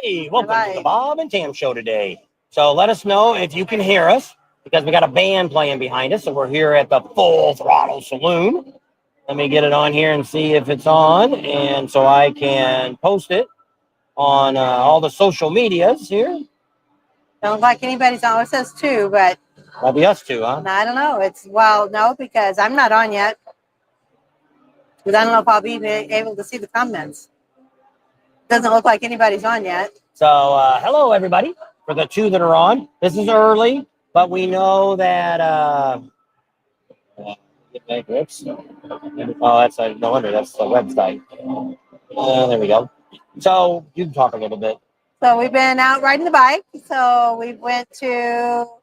Hey, welcome to the Bob and Tam Show today. So let us know if you can hear us because we got a band playing behind us. So we're here at the Full Throttle Saloon. Let me get it on here and see if it's on. And so I can post it on all the social medias here. Don't look like anybody's on. It says 2, but That'll be us two, huh? I don't know. No, because I'm not on yet. Because I don't know if I'll be able to see the comments. Doesn't look like anybody's on yet. So hello, everybody. For the 2 that are on, this is early, but we know that. Oops. Oh, that's no wonder. That's the website. There we go. So you can talk a little bit. So we've been out riding the bike. So we went out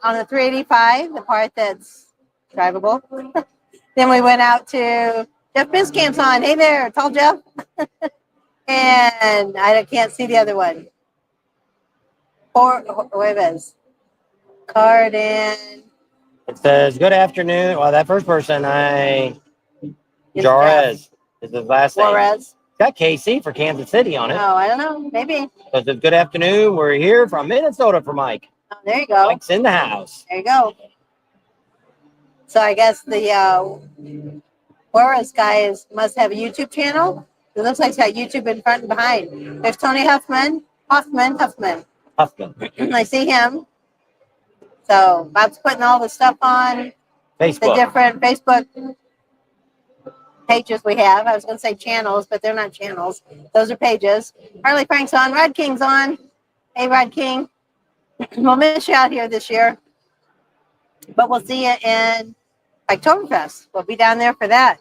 on the 385, the part that's drivable. Then we went out to Jeff Biscamp's on. Hey there, tall Jeff. And I can't see the other one. Jueves. Carden. It says, good afternoon. Well, that first person, Juarez is his last name. Juarez. It's got KC for Kansas City on it. Oh, I don't know. Maybe. It says, good afternoon. We're here from Minnesota for Mike. Oh, there you go. Mike's in the house. There you go. So I guess the Juarez guy must have a YouTube channel. It looks like he's got YouTube in front and behind. There's Tony Huffman. I see him. So Bob's putting all the stuff on Facebook. The different Facebook pages we have. I was going to say channels, but they're not channels. Those are pages. Harley Frank's on. Rod King's on. Hey, Rod King. We'll miss you out here this year. But we'll see you in Oktoberfest. We'll be down there for that.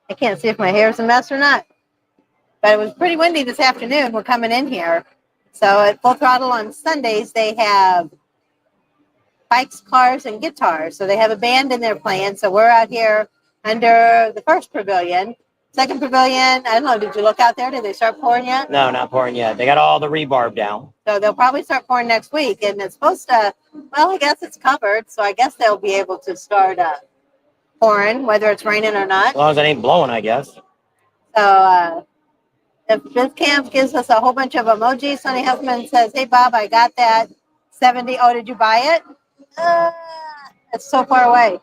I can't see if my hair's a mess or not. But it was pretty windy this afternoon. We're coming in here. So at Full Throttle on Sundays, they have bikes, cars, and guitars. So they have a band in there playing. So we're out here under the first pavilion. Second pavilion, I don't know, did you look out there? Did they start pouring yet? No, not pouring yet. They got all the rebarb down. So they'll probably start pouring next week. And it's supposed to, well, I guess it's covered. So I guess they'll be able to start pouring, whether it's raining or not. As long as it ain't blowing, I guess. So if this camp gives us a whole bunch of emojis, Sonny Huffman says, hey, Bob, I got that 70. Oh, did you buy it? It's so far away.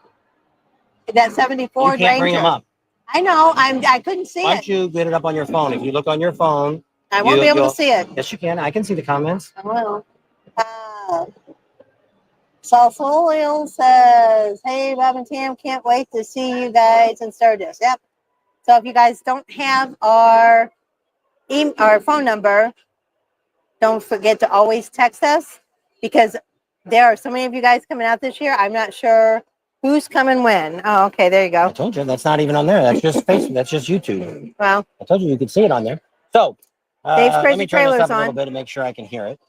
That 74 You can't Ranger. bring them up. I know. I couldn't see Why it. don't you get it up on your phone? If you look on your phone, I won't be able to see it. Yes, you can. I can see the comments. I will. Saul Soil says, hey, Bob and Tam, can't wait to see you guys in Sturgis. Yep. So if you guys don't have our phone number, don't forget to always text us because there are so many of you guys coming out this year. I'm not sure who's coming when. Oh, okay. There you go. I told you that's not even on there. That's just Facebook. That's just YouTube. Well, I told you could see it on there. So Dave's let Crazy me turn this Trailer's up a little on. bit to make sure I can hear it.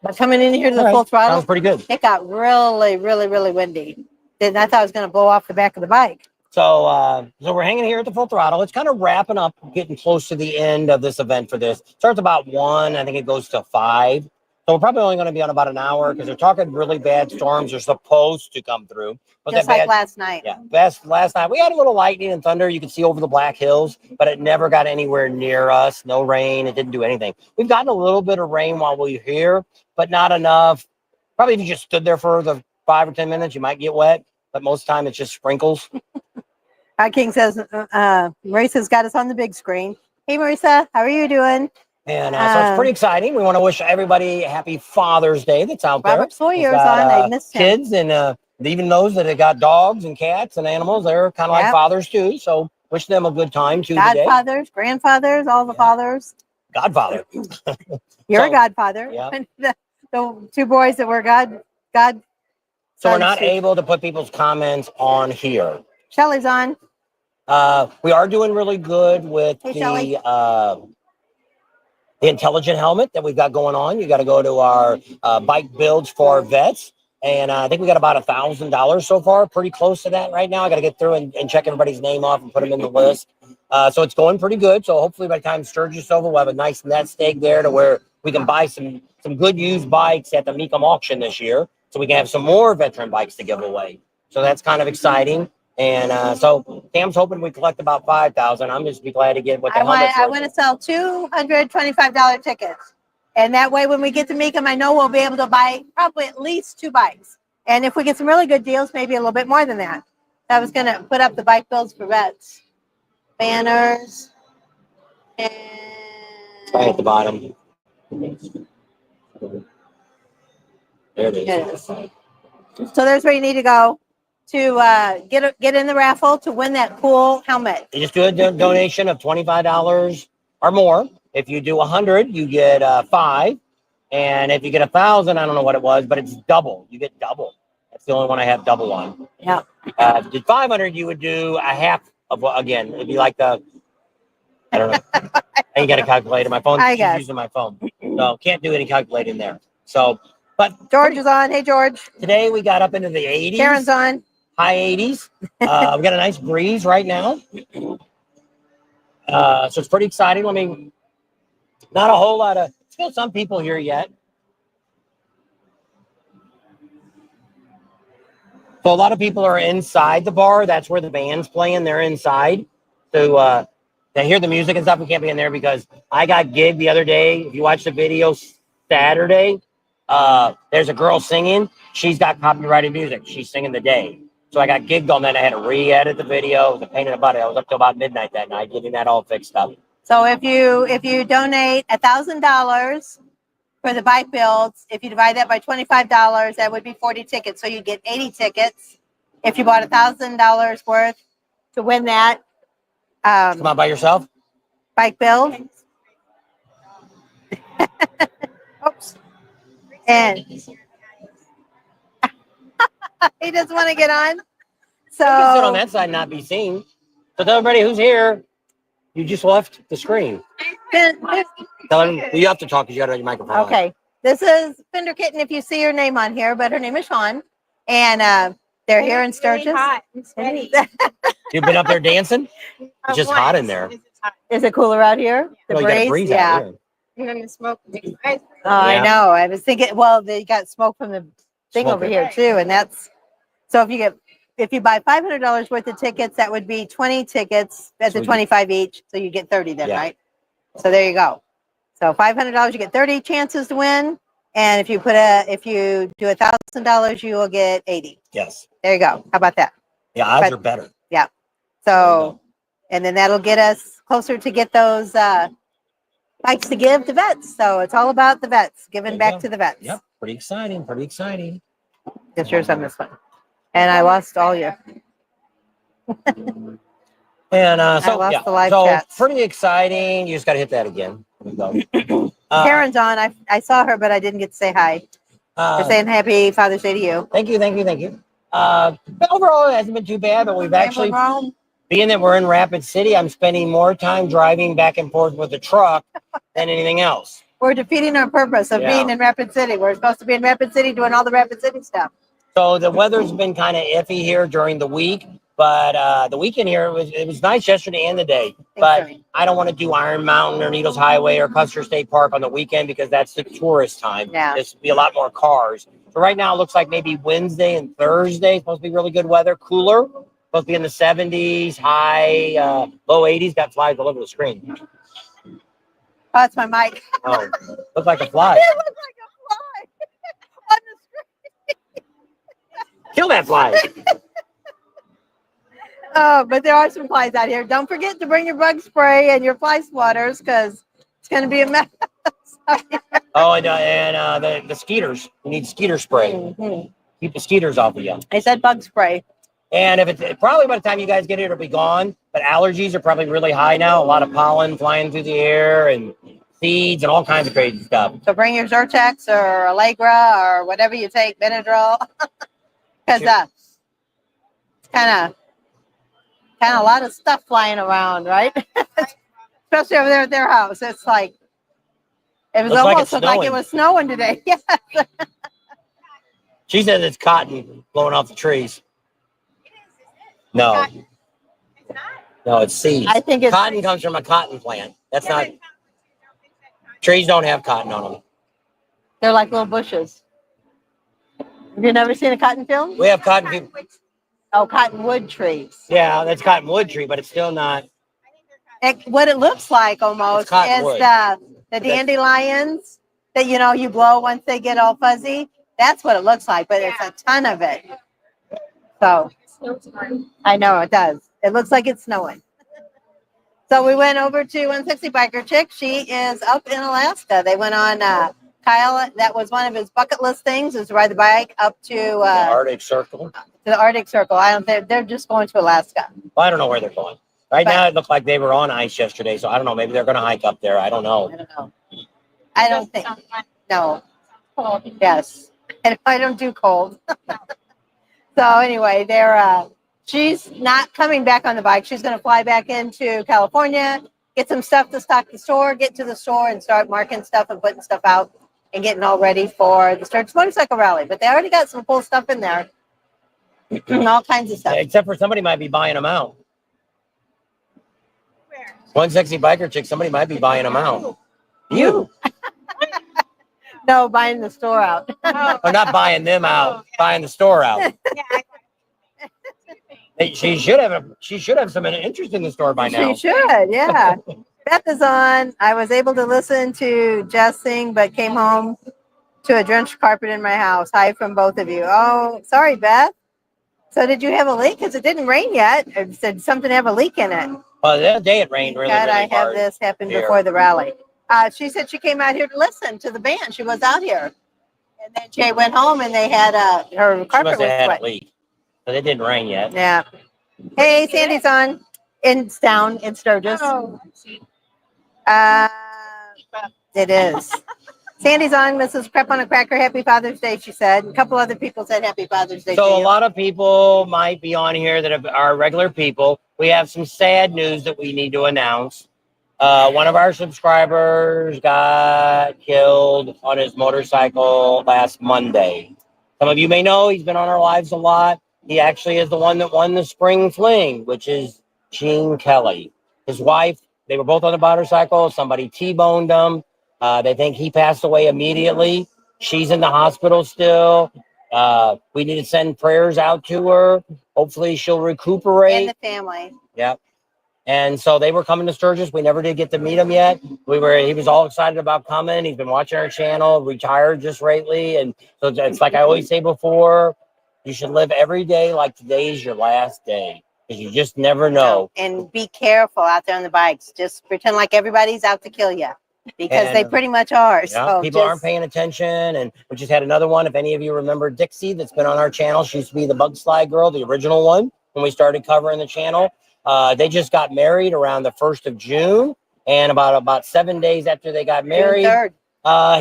But coming in here to the Full Throttle, sounds pretty good. It got really, really, really windy. Then I thought it was going to blow off the back of the bike. So we're hanging here at the Full Throttle. It's kind of wrapping up, getting close to the end of this event for this. Starts about 1. I think it goes to 5. So we're probably only going to be on about an hour because they're talking really bad storms are supposed to come through. But just like last night. Yeah, last night. We had a little lightning and thunder. You could see over the Black Hills, but it never got anywhere near us. No rain. It didn't do anything. We've gotten a little bit of rain while we were here, but not enough. Probably if you just stood there for the 5 or 10 minutes, you might get wet. But most of the time, it's just sprinkles. King says, Marissa's got us on the big screen. Hey, Marissa, how are you doing? And so it's pretty exciting. We want to wish everybody a happy Father's Day that's out there. Robert Sawyer's on. I missed him. Kids and even those that have got dogs and cats and animals, they're kind of like fathers too. So wish them a good time too today. Godfathers, grandfathers, all the fathers. Godfather. You're a godfather. Yeah. The 2 boys that were God. So we're not able to put people's comments on here. Shelly's on. We are doing really good with the intelligent helmet that we've got going on. You got to go to our bike builds for vets. And I think we got about $1,000 so far, pretty close to that right now. I got to get through and check everybody's name off and put them in the list. So it's going pretty good. So hopefully by the time Sturgis is over, we'll have a nice nest egg there to where we can buy some good used bikes at the Mecum auction this year. So we can have some more veteran bikes to give away. So that's kind of exciting. And so Cam's hoping we collect about 5,000. I'm just be glad to get what the helmet's I worth. want to sell $225 tickets. And that way, when we get to Mecum, I know we'll be able to buy probably at least 2 bikes. And if we get some really good deals, maybe a little bit more than that. I was going to put up the bike builds for vets. Banners. And Right at the bottom. There it is. yes. So there's where you need to go to get in the raffle to win that cool helmet. You just do a donation of $25 or more. If you do 100, you get 5. And if you get 1,000, I don't know what it was, but it's double. You get double. That's the only one I have double on. Yeah. If you did 500, you would do a half of what, again, it'd be like the, I don't know. I ain't got a calculator. My phone, she's using my phone. So can't do any calculating there. So, but George is on. Hey, George. Today we got up into the 80s. Karen's on. High 80s. We got a nice breeze right now. So it's pretty exciting. Not a whole lot of, still some people here yet. So a lot of people are inside the bar. That's where the band's playing. They're inside. So they hear the music and stuff. We can't be in there because I got gigged the other day. If you watch the video Saturday, there's a girl singing. She's got copyrighted music. She's singing the day. So I got gigged on that. I had to re-edit the video. It was a pain in the butt. I was up till about midnight that night getting that all fixed up. So if you donate $1,000 for the bike builds, if you divide that by $25, that would be 40 tickets. So you get 80 tickets. If you bought $1,000 worth to win that, come out by yourself. Bike build. Oops. And he doesn't want to get on. So you can sit on that side and not be seen. So tell everybody who's here, you just left the screen. Tell them you have to talk because you got your microphone. Okay. This is Fender Kitten if you see her name on here, but her name is Sean. And they're here in Sturgis. You've been up there dancing? It's just hot in there. Is it cooler out here? The breeze? Yeah. And then the smoke. Oh, I know. I was thinking, well, they got smoke from the thing over here too. And that's, so if you buy $500 worth of tickets, that would be 20 tickets at the 25 each. So you get 30 then, right? So there you go. So $500, you get 30 chances to win. And if you do $1,000, you will get 80. Yes. There you go. How about that? Yeah, odds are better. Yeah. So, and then that'll get us closer to get those bikes to give to vets. So it's all about the vets, giving back to the vets. Yep. Pretty exciting. Pretty exciting. Get yours on this one. And I lost all you. And the live chats. Pretty exciting. You just got to hit that again. There we go. Karen's on. I saw her, but I didn't get to say hi. We're saying happy Father's Day to you. Thank you. But overall, it hasn't been too bad, but we've actually, being that we're in Rapid City, I'm spending more time driving back and forth with the truck than anything else. We're defeating our purpose of being in Rapid City. We're supposed to be in Rapid City doing all the Rapid City stuff. So the weather's been kind of iffy here during the week, but the weekend here, it was nice yesterday and the day. But I don't want to do Iron Mountain or Needles Highway or Custer State Park on the weekend because that's the tourist time. Yeah. There's be a lot more cars. So right now it looks like maybe Wednesday and Thursday, supposed to be really good weather, cooler, supposed to be in the 70s, high, low 80s, got flies all over the screen. Oh, that's my mic. Oh, looks like a fly. It looks like a fly on the screen. Kill that fly. Oh, but there are some flies out here. Don't forget to bring your bug spray and your fly swatters because it's going to be a mess. Oh, and the skeeters. You need skeeter spray. Mm-hmm. Keep the skeeters off of you. I said bug spray. And if it's probably by the time you guys get it, it'll be gone. But allergies are probably really high now. A lot of pollen flying through the air and seeds and all kinds of crazy stuff. So bring your Zyrtex or Allegra or whatever you take, Benadryl, because it's kind of a lot of stuff flying around, right? Especially over there at their house. It's like it was almost like it was snowing today. Yes. She says it's cotton blowing off the trees. No. It's not? No, it's seeds. I think it's cotton comes from a cotton plant. That's not. Trees don't have cotton on them. They're like little bushes. Have you never seen a cotton field? We have cotton field. Oh, cottonwood trees. Yeah, that's cottonwood tree, but it's still not. What it looks like almost It's is cottonwood. the dandelions that you blow once they get all fuzzy. That's what it looks like, but it's a ton of it. So I know it does. It looks like it's snowing. So we went over to 160 Biker Chick. She is up in Alaska. They went on Kyle. That was one of his bucket list things, is to ride the bike up to The Arctic Circle. the Arctic Circle. I don't. They're just going to Alaska. Well, I don't know where they're going. Right now, it looked like they were on ice yesterday, so I don't know. Maybe they're going to hike up there. I don't know. I don't know. I don't think. No. Yes. And I don't do cold. So anyway, she's not coming back on the bike. She's going to fly back into California, get some stuff to stock the store, get to the store and start marking stuff and putting stuff out and getting all ready for the Sturgeous Motorcycle Rally. But they already got some cool stuff in there. All kinds of stuff. Except for somebody might be buying them out. Where? 160 Biker Chick, somebody might be buying them out. You. No, buying the store out. Or not buying them out, buying the store out. She should have some interest in the store by now. She should, yeah. Beth is on. I was able to listen to Jess sing, but came home to a drenched carpet in my house. Hi from both of you. Oh, sorry, Beth. So did you have a leak? Because it didn't rain yet. Or did something have a leak in it? Well, that day it rained really, God, really I have hard. this happen here. before the rally. She said she came out here to listen to the band. She was out here. And then Jay went home and they had her She carpet must was have had wet. a leak. But it didn't rain yet. Yeah. Hey, Sandy's on. It's down in Sturgis. Oh, It is. Sandy's on. Mrs. Crep on a Cracker. Happy Father's Day, she said. A couple other people said Happy Father's Day. So to a you. lot of people might be on here that are regular people. We have some sad news that we need to announce. One of our subscribers got killed on his motorcycle last Monday. Some of you may know he's been on our lives a lot. He actually is the one that won the spring fling, which is Gene Kelly. His wife, they were both on the motorcycle. Somebody T-boned them. They think he passed away immediately. She's in the hospital still. We need to send prayers out to her. Hopefully she'll recuperate. And the family. Yep. And so they were coming to Sturgis. We never did get to meet him yet. He was all excited about coming. He's been watching our channel, retired just lately. And so it's like I always say before, you should live every day like today is your last day. Because you just never know. And be careful out there on the bikes. Just pretend like everybody's out to kill you. Because they pretty much are. Yeah, So people aren't paying attention. And we just had another one. If any of you remember Dixie that's been on our channel, she used to be the Bug Slide Girl, the original one, when we started covering the channel. They just got married around the 1st of June. And about 7 days after they got married,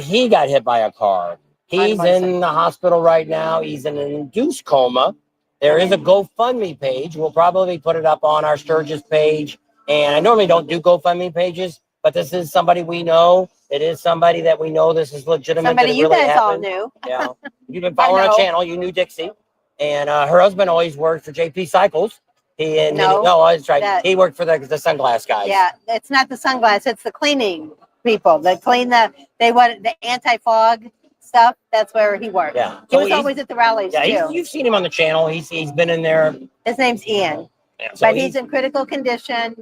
he got hit by a car. He's in the hospital right now. He's in an induced coma. There is a GoFundMe page. We'll probably put it up on our Sturgis page. And I normally don't do GoFundMe pages, but this is somebody we know. It is somebody that we know this is legitimate. Somebody you really guys happened. all knew. Yeah. You've been following our channel. You knew Dixie. And her husband always worked for JP Cycles. That's right. He worked for the sunglass guys. Yeah, it's not the sunglass. It's the cleaning people. They clean the anti-fog stuff. That's where he worked. Yeah. He was always at the rallies too. You've seen him on the channel. He's been in there. His name's Ian. Yeah, so but he's in critical condition.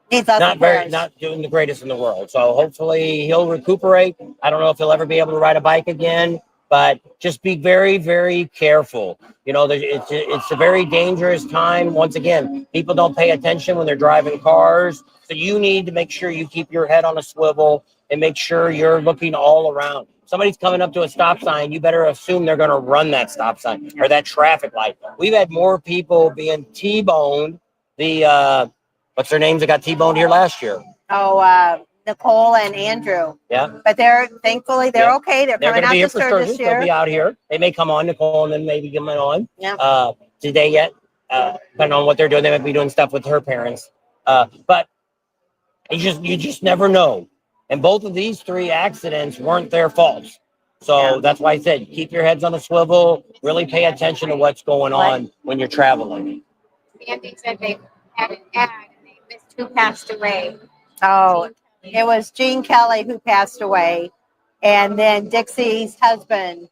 He's not doing the greatest in the world. So hopefully he'll recuperate. I don't know if he'll ever be able to ride a bike again, but just be very, very careful. You know, it's a very dangerous time. Once again, people don't pay attention when they're driving cars. So you need to make sure you keep your head on a swivel and make sure you're looking all around. Somebody's coming up to a stop sign, you better assume they're going to run that stop sign or that traffic light. We've had more people being T-boned. What's their names that got T-boned here last year? Oh, Nicole and Andrew. Yeah. But thankfully they're okay. They're coming out to Sturgis this year. They'll be out here. They may come on, Nicole, and then maybe come on. Yeah. Today yet, depending on what they're doing, they might be doing stuff with her parents. But you just never know. And both of these 3 accidents weren't their faults. So that's why I said, keep your heads on a swivel, really pay attention to what's going on when you're traveling. Andy said they had an ad and they missed who passed away. Oh, it was Gene Kelly who passed away. And then Dixie's husband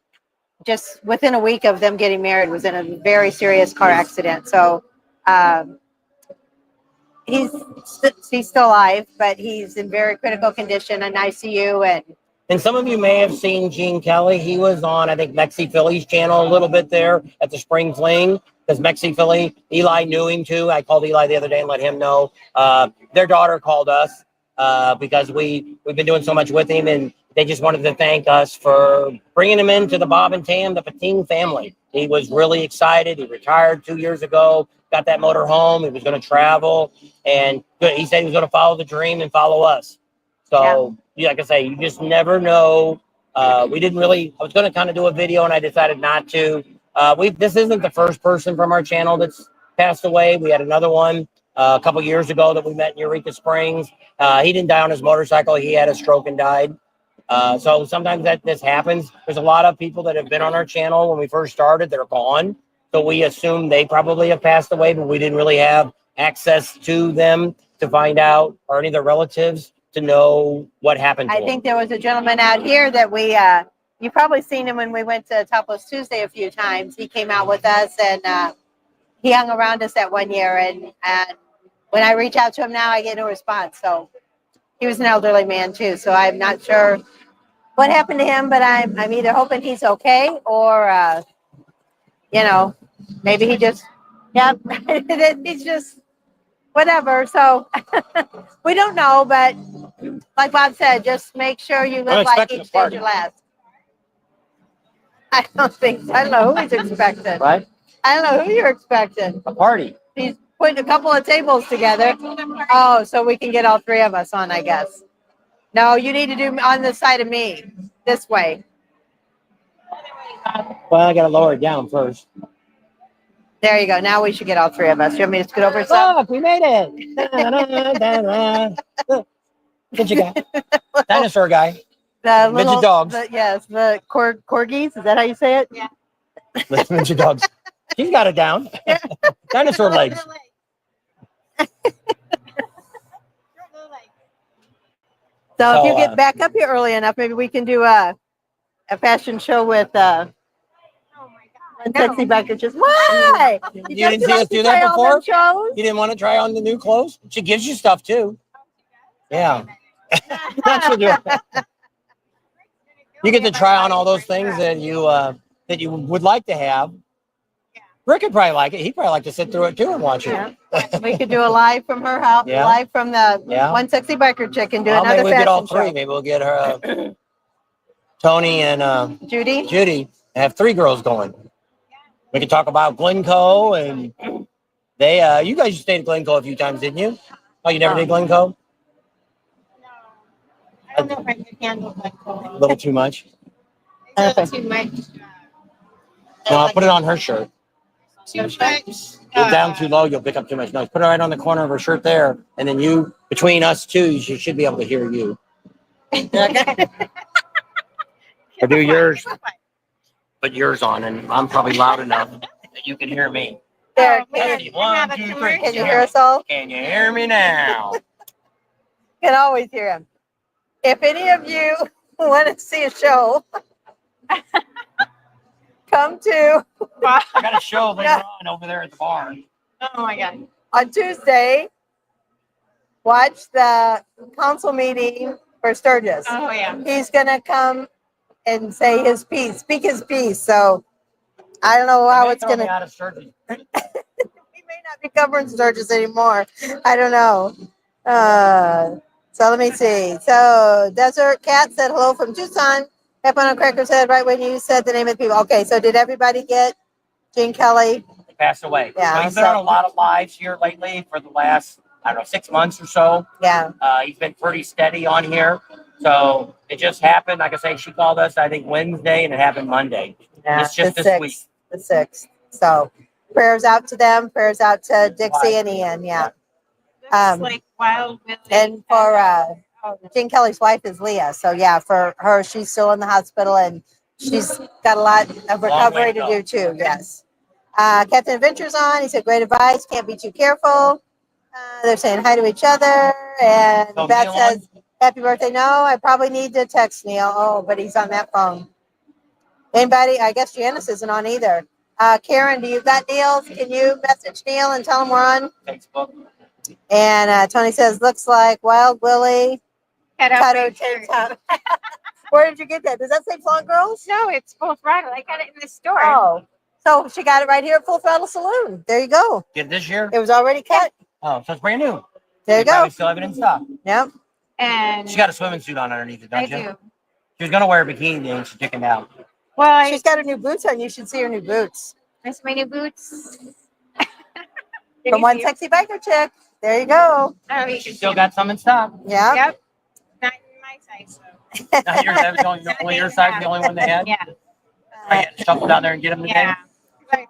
just within a week of them getting married, was in a very serious car accident. So um, he's still alive, but he's in very critical condition in ICU. And some of you may have seen Gene Kelly. He was on, I think, Mexi Philly's channel a little bit there at the Spring Fling. Because Mexi Philly, Eli knew him too. I called Eli the other day and let him know. Their daughter called us because we've been doing so much with him, and they just wanted to thank us for bringing him into the Bob and Tam, the Pating family. He was really excited. He retired 2 years ago, got that motor home. He was going to travel, and he said he was going to follow the dream and follow us. So, yeah, like I say, you just never know. We didn't really, I was going to kind of do a video and I decided not to. This isn't the first person from our channel that's passed away. We had another one a couple years ago that we met in Eureka Springs. He didn't die on his motorcycle. He had a stroke and died. So sometimes this happens. There's a lot of people that have been on our channel when we first started that are gone. So we assume they probably have passed away, but we didn't really have access to them to find out, or any of their relatives to know what happened to I them. think there was a gentleman out here that you probably seen him when we went to Topless Tuesday a few times. He came out with us, and he hung around us that one year. And when I reach out to him now, I get no response. So he was an elderly man too. So I'm not sure what happened to him, but I'm either hoping he's okay, or maybe he just, he's just whatever. So we don't know, but like Bob said, just make sure you live like each day's your last. I don't think so. I don't know who he's expecting. Right? I don't know who you're expecting. A party. He's putting a couple of tables together. Oh, so we can get all three of us on, I guess. No, you need to do on the side of me, this way. Well, I got to lower it down first. There you go. Now we should get all three of us. You want me to scoot over some? Look, we made it. What you got? Dinosaur guy. The Midget dogs. Yes, the corgis. Is that how you say it? Yeah. The midget dogs. She's got it down. Dinosaur legs. So if you get back up here early enough, maybe we can do a fashion show with Oh my God. sexy biker. Just why? You didn't see us do that before? You didn't want to try on the new clothes? She gives you stuff too. Yeah. That's what you get to try on all those things that you would like to have. Rick would probably like it. He'd probably like to sit through it too and watch it. Yeah. We could do a live from her house, live from the one sexy biker chick, and do another maybe we'll get all fashion three. show. Maybe we'll get her, Tony and Judy, and have three girls going. We can talk about Glencoe, and you guys stayed at Glencoe a few times, didn't you? Oh, you never did Glencoe? I don't know if I can handle that. A little too much. It's a little too much. No, I'll put it on her shirt. Too much. Get down too low, you'll pick up too much noise. Put it right on the corner of her shirt there, and then between us two, she should be able to hear you. Or do yours, put yours on, and I'm probably loud enough that you can hear me. There, One, two, three. can you hear us all? Can you hear me now? Can always hear him. If any of you want to see a show, come to I got a show later on over there at the bar. Oh my God. on Tuesday. Watch the council meeting for Sturgis. Oh yeah. He's gonna come and say his piece, speak his piece. So I don't know how it's gonna. Out of Sturgis. We may not be covering Sturgis anymore. I don't know. So let me see. So Desert Cat said hello from Tucson. Peppermint Cracker said right when you said the name of the people. Okay, so did everybody get Gene Kelly? He passed away. Yeah, So he's been on a lot of lives here lately for the last, 6 months or so. Yeah. He's been pretty steady on here. So it just happened. Like I say, she called us, I think, Wednesday, and it happened Monday. Yeah, It's just the this 6th, week. The 6th. So prayers out to them. Prayers out to Dixie and Ian. Yeah. Looks like Wild Willie. And for Gene Kelly's wife is Leah. So yeah, for her, she's still in the hospital and she's got a lot of recovery to do too. Yes. Captain Adventure's on. He said, great advice. Can't be too careful. They're saying hi to each other. And So Beth Neil says, happy birthday. No, I probably need to text Neil. Oh, but he's on that phone. Anybody? I guess Janice isn't on either. Karen, do you got Neil's? Can you message Neil and tell him we're on? Facebook. And Tony says, looks like Wild Willie Cutter tank top. Where did you get that? Does that say Flaunt Girls? No, it's Full Throttle. I got it in the store. Oh, so she got it right here at Full Throttle Saloon. There you go. Get this year? It was already cut. Oh, so it's brand new. There you go. Probably still have it in stock. Yep. And She got a swimming suit on underneath it, don't I you? do. She was gonna wear a bikini and she took it out. Well, She's got her new boots on. You should see her new boots. there's my new boots. From one sexy biker chick. There you go. Oh, you She can still see got some in stock. Yeah. Yep. Not in my size, though. Not yours, that was only your size, the only one they had. Yeah. I had to shuffle down there and get them today. Yeah.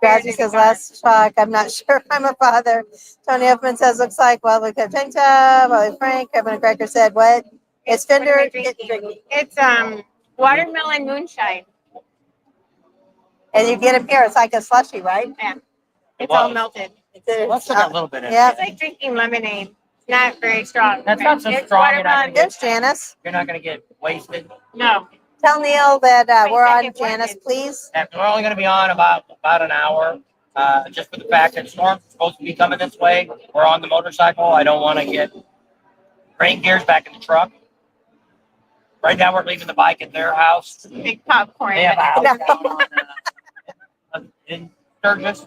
Grazzy says, last shock. I'm not sure if I'm a father. Tony Huffman says, looks like, well, we got tank top. Ollie Frank, Kevin Cracker said, what? It's What am Fender. I drinking? It's watermelon moonshine. And you get it here. It's like a slushy, right? Yeah. It's Wow. all melted. Well, still got a little bit in Yeah. It's like drinking lemonade. It's not very strong. That's not so It's strong, you're not watermelon. gonna There's Janice. You're not gonna get wasted. No. Tell Neil that we're on, second one Janice, is- please. And we're only gonna be on about an hour. Just for the fact that storm's supposed to be coming this way. We're on the motorcycle. I don't want to get rain gears back in the truck. Right now, we're leaving the bike at their house. Big popcorn. They have a house down on, in Sturgis.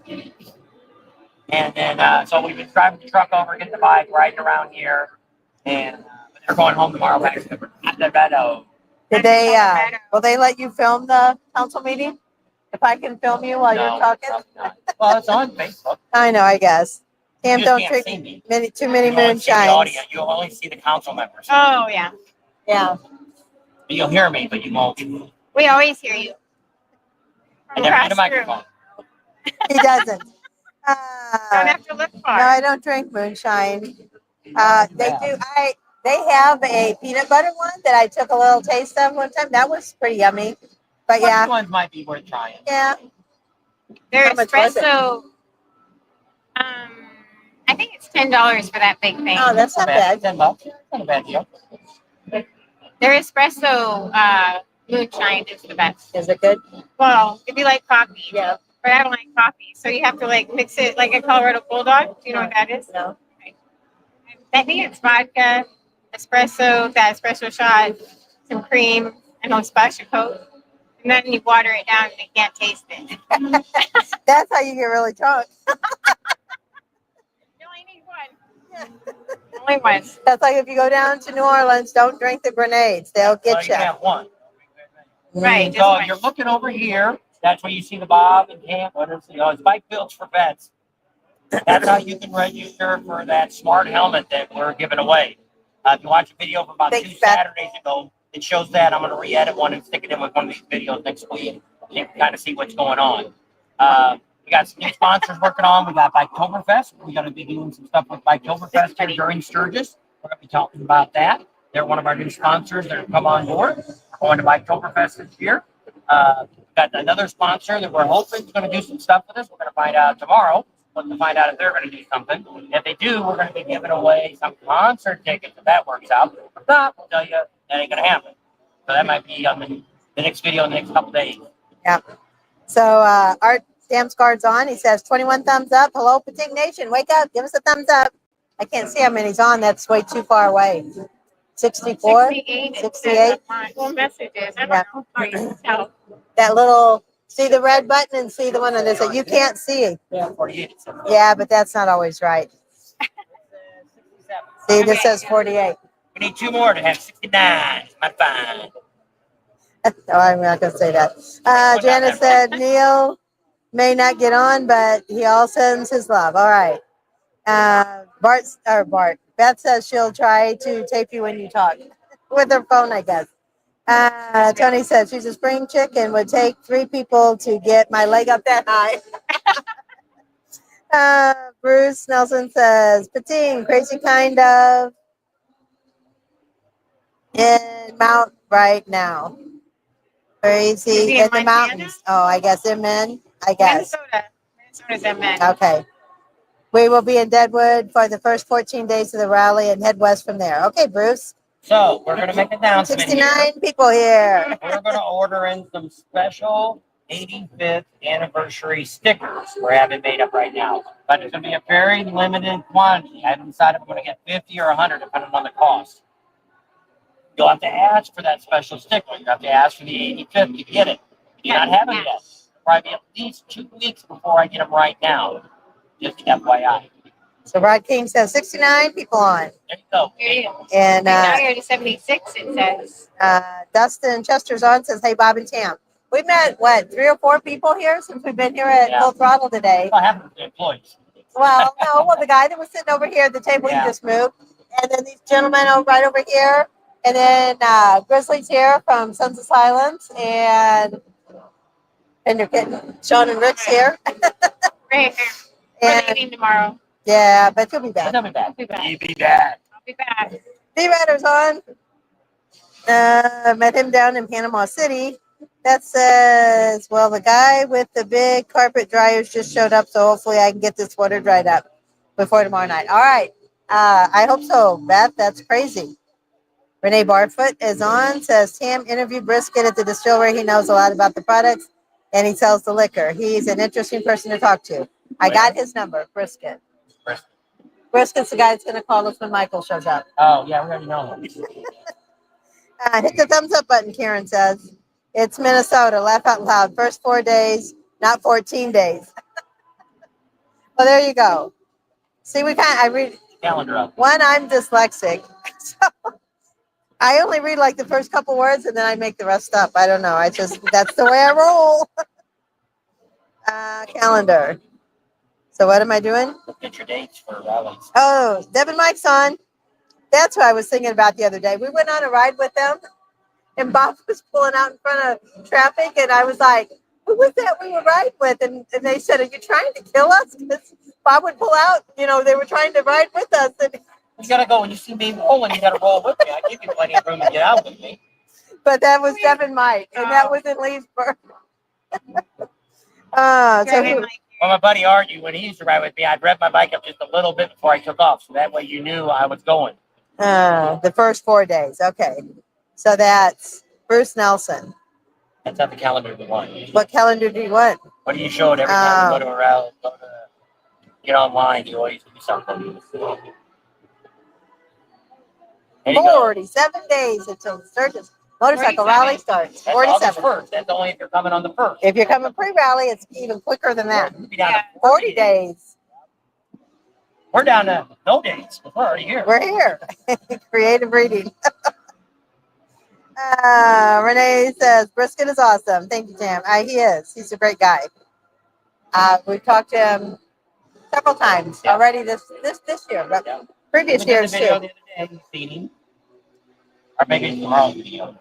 And then, so we've been driving the truck over, getting the bike, riding around here. And but they're going home tomorrow back to Colorado. Did they, will they let you film the council meeting? If I can film you while you're talking? No. Well, it's on Facebook. I know, I guess. Sam, You don't just can't see drink me. too many You only see the moonshines. audio. You only see the council members. Oh, yeah. Yeah. You'll hear me, but you won't. We always hear you. I never get a Across the room. microphone. He doesn't. Don't have to look No, far. I don't drink moonshine. They have a peanut butter one that I took a little taste of one time. That was pretty yummy. But Which yeah, ones might be worth trying? yeah. Their How much was it? espresso. I think it's $10 for that big thing. Oh, that's not bad. $10. Not a bad deal. Their espresso moonshine is the best. Is it good? Well, if you like coffee, Yeah. but I don't like coffee, so you have to like mix it like a Colorado Bulldog. Do you know what that is? No. I think it's vodka, espresso, that espresso shot, some cream, and a splash of Coke. And then you water it down and you can't taste it. That's how you get really drunk. You only need one. Only one. That's like if you go down to New Orleans, don't drink the grenades. They'll Well, get you can you. have one. Right. Just So one. if you're looking over here, that's where you see the Bob and Camp. What is it? Oh, it's Bike Builds for Vets. That's how you can register for that smart helmet that we're giving away. If you watch a video from about Thanks, 2 Beth. Saturdays ago, it shows that. I'm going to re-edit one and stick it in with one of these videos next week. You can kind of see what's going on. We got some new sponsors working on. We got Biketoberfest. We're going to be doing some stuff with Biketoberfest here during Sturgis. We're going to be talking about that. They're one of our new sponsors that have come on board. We're going to Biketoberfest this year. We've got another sponsor that we're hoping is going to do some stuff with us. We're going to find out tomorrow. To find out if they're going to do something. If they do, we're going to be giving away some concert tickets if that works out. If not, we'll tell you that ain't going to happen. So that might be on the next video in the next couple days. Yeah. So Art Damsguard's on. He says 21 thumbs up. Hello, Patik Nation. Wake up. Give us a thumbs up. I can't see how many's on. That's way too far away. 64? 68. 68? Well, messages. I don't Yeah. know how you can tell. That little, see the red button and see the one that says you can't see. Yeah, 48. Yeah, but that's not always right. See, this says 48. We need 2 more to have 69. My fine. No, I'm not going to say that. Janice said Neil may not get on, but he all sends his love. All right. Bart. Beth says she'll try to tape you when you talk with her phone, I guess. Tony says she's a spring chick and would take 3 people to get my leg up that high. Bruce Nelson says, Patine, crazy kind of in Mount right now. Crazy Is he in in the Montana? mountains. Oh, I guess in men. I guess. Minnesota's that man. Okay. We will be in Deadwood for the first 14 days of the rally and head west from there. Okay, Bruce. So we're going to make an announcement here. 69 people here. We're going to order in some special 85th anniversary stickers we're having made up right now. But it's going to be a very limited quantity. I haven't decided if I'm going to get 50 or 100 depending on the cost. You'll have to ask for that special sticker. You have to ask for the 85th to get it. You do not have it yet. It'll probably be at least 2 weeks before I get them right now. Just FYI. So Rod King says 69 people on. There you go. There you go. And Now you're to 76, it says. Dustin Chester's on says, hey, Bob and Tam. We've met, what, 3 or 4 people here since we've been here at Full Throttle today. What happened to the employees? Well, no, well, the guy that was sitting over here at the table, he just moved. And then these gentlemen right over here. And then Grizzly's here from Sons of Silence. And you're getting Sean and Rick's here. Right here. We're leaving tomorrow. Yeah, but he'll be back. He'll be back. I'll be back. He'll be back. I'll be back. D-Rider's on. Met him down in Panama City. That says, well, the guy with the big carpet dryers just showed up, so hopefully I can get this water dried up before tomorrow night. All right. I hope so, Beth. That's crazy. Renee Barfoot is on, says, Tam interviewed Brisket at the distillery. He knows a lot about the products, and he sells the liquor. He's an interesting person to talk to. I got his number, Brisket. Brisket's the guy that's going to call us when Michael shows up. Oh, yeah, we already know him. Hit the thumbs up button, Karen says. It's Minnesota. Laugh out loud. First 4 days, not 14 days. Well, there you go. See, I read. Calendar up. One, I'm dyslexic. So I only read like the first couple words and then I make the rest up. I don't know. That's the way I roll. Calendar. So what am I doing? Look at your dates for rallies. Oh, Deb and Mike's on. That's what I was thinking about the other day. We went on a ride with them, and Bob was pulling out in front of traffic, and I was like, who was that we were riding with? And they said, are you trying to kill us? Because Bob would pull out. You know, they were trying to ride with us. And you got to go. When you see me rolling, you got to roll with me. I give you plenty of room to get out with me. But that was Deb and Mike, and that was in Leesburg. Well, my buddy argued when he used to ride with me, I'd rev my bike up just a little bit before I took off. So that way you knew I was going. The first 4 days. Okay. So that's Bruce Nelson. That's not the calendar we want. What calendar do you want? What do you show it every time you go to a rally? Get online. You always do something. 47 days until the Sturgeous Motorcycle Rally starts. That's 47. First. That's only if you're coming on the first. If you're coming pre-rally, it's even quicker than that. Yeah. 40 days. We're down to no days. We're already here. We're here. Creative reading. Renee says, Brisket is awesome. Thank you, Tam. He is. He's a great guy. We've talked to him several times already this year, but previous years too. The other day, you've seen him. Or maybe it's tomorrow's video.